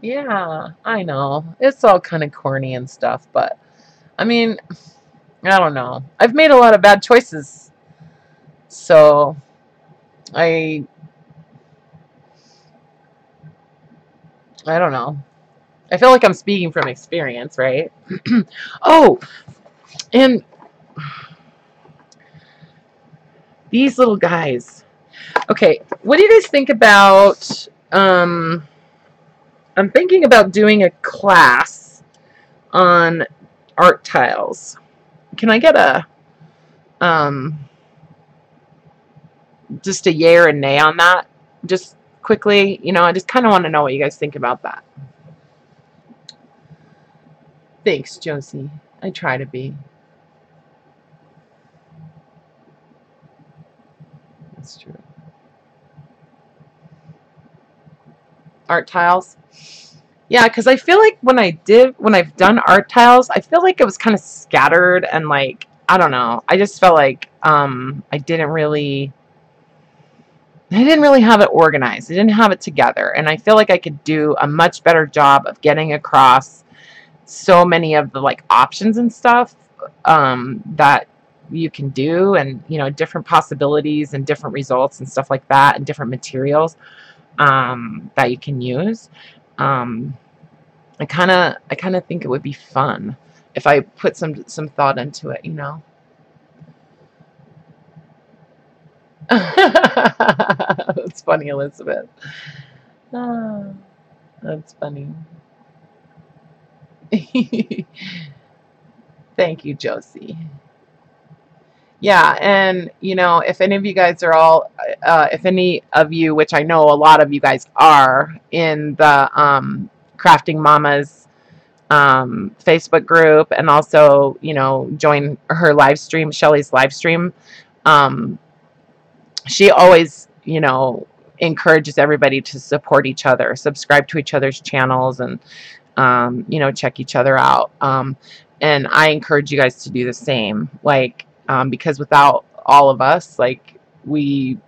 Yeah, I know. It's all kind of corny and stuff, but I mean, I don't know. I've made a lot of bad choices. So I don't know. I feel like I'm speaking from experience, right? Oh, and these little guys. Okay, what do you guys think about, I'm thinking about doing a class on art tiles. Can I get a, just a yay or a nay on that? Just quickly, you know, I just kind of want to know what you guys think about that. Thanks, Josie. I try to be. That's true. Art tiles. Yeah, because I feel like when I've done art tiles, I feel like it was kind of scattered and, like, I don't know. I just felt like I didn't really I didn't really have it organized. I didn't have it together. And I feel like I could do a much better job of getting across so many of the like options and stuff that you can do, and you know, different possibilities and different results and stuff like that, and different materials that you can use. Um, I kind of think it would be fun if I put some thought into it, you know. That's funny, Elizabeth. Ah, that's funny. Thank you, Josie. Yeah, and you know, if any of you guys are all, if any of you, which I know a lot of you guys are, in the Crafting Mamas Facebook group, and also, you know, join her live stream, Shelly's live stream. Um, she always, you know, encourages everybody to support each other, subscribe to each other's channels, and you know, check each other out. And I encourage you guys to do the same, like, because without all of us, like, we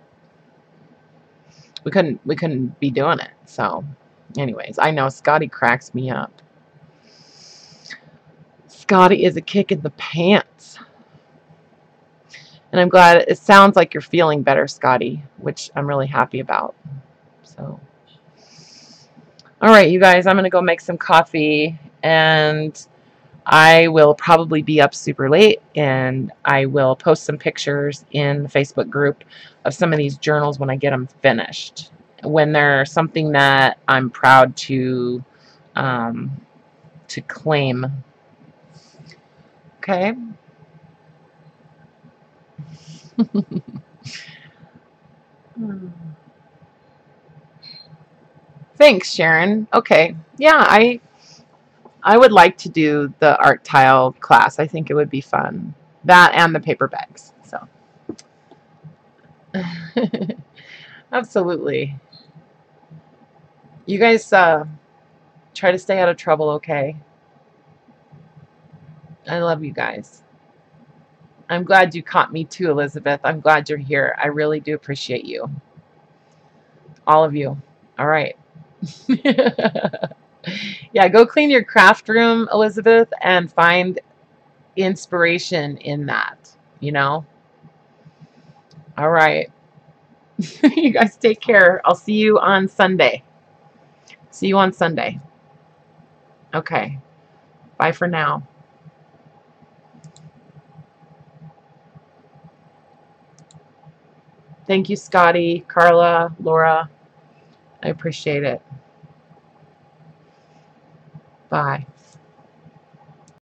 couldn't be doing it. So, anyways, I know Scotty cracks me up. Scotty is a kick in the pants. And I'm glad it sounds like you're feeling better, Scotty, which I'm really happy about. So, all right, you guys, I'm going to go make some coffee, and I will probably be up super late, and I will post some pictures in the Facebook group of some of these journals when I get them finished. When they're something that I'm proud to claim. Okay. Thanks, Sharon. Okay. Yeah, I would like to do the art tile class. I think it would be fun. That and the paper bags. So absolutely. You guys try to stay out of trouble, okay? I love you guys. I'm glad you caught me too, Elizabeth. I'm glad you're here. I really do appreciate you. All of you. All right. Yeah, go clean your craft room, Elizabeth, and find inspiration in that, you know? All right. You guys take care. I'll see you on Sunday. See you on Sunday. Okay. Bye for now. Thank you, Scotty, Karla, Laura. I appreciate it. Bye.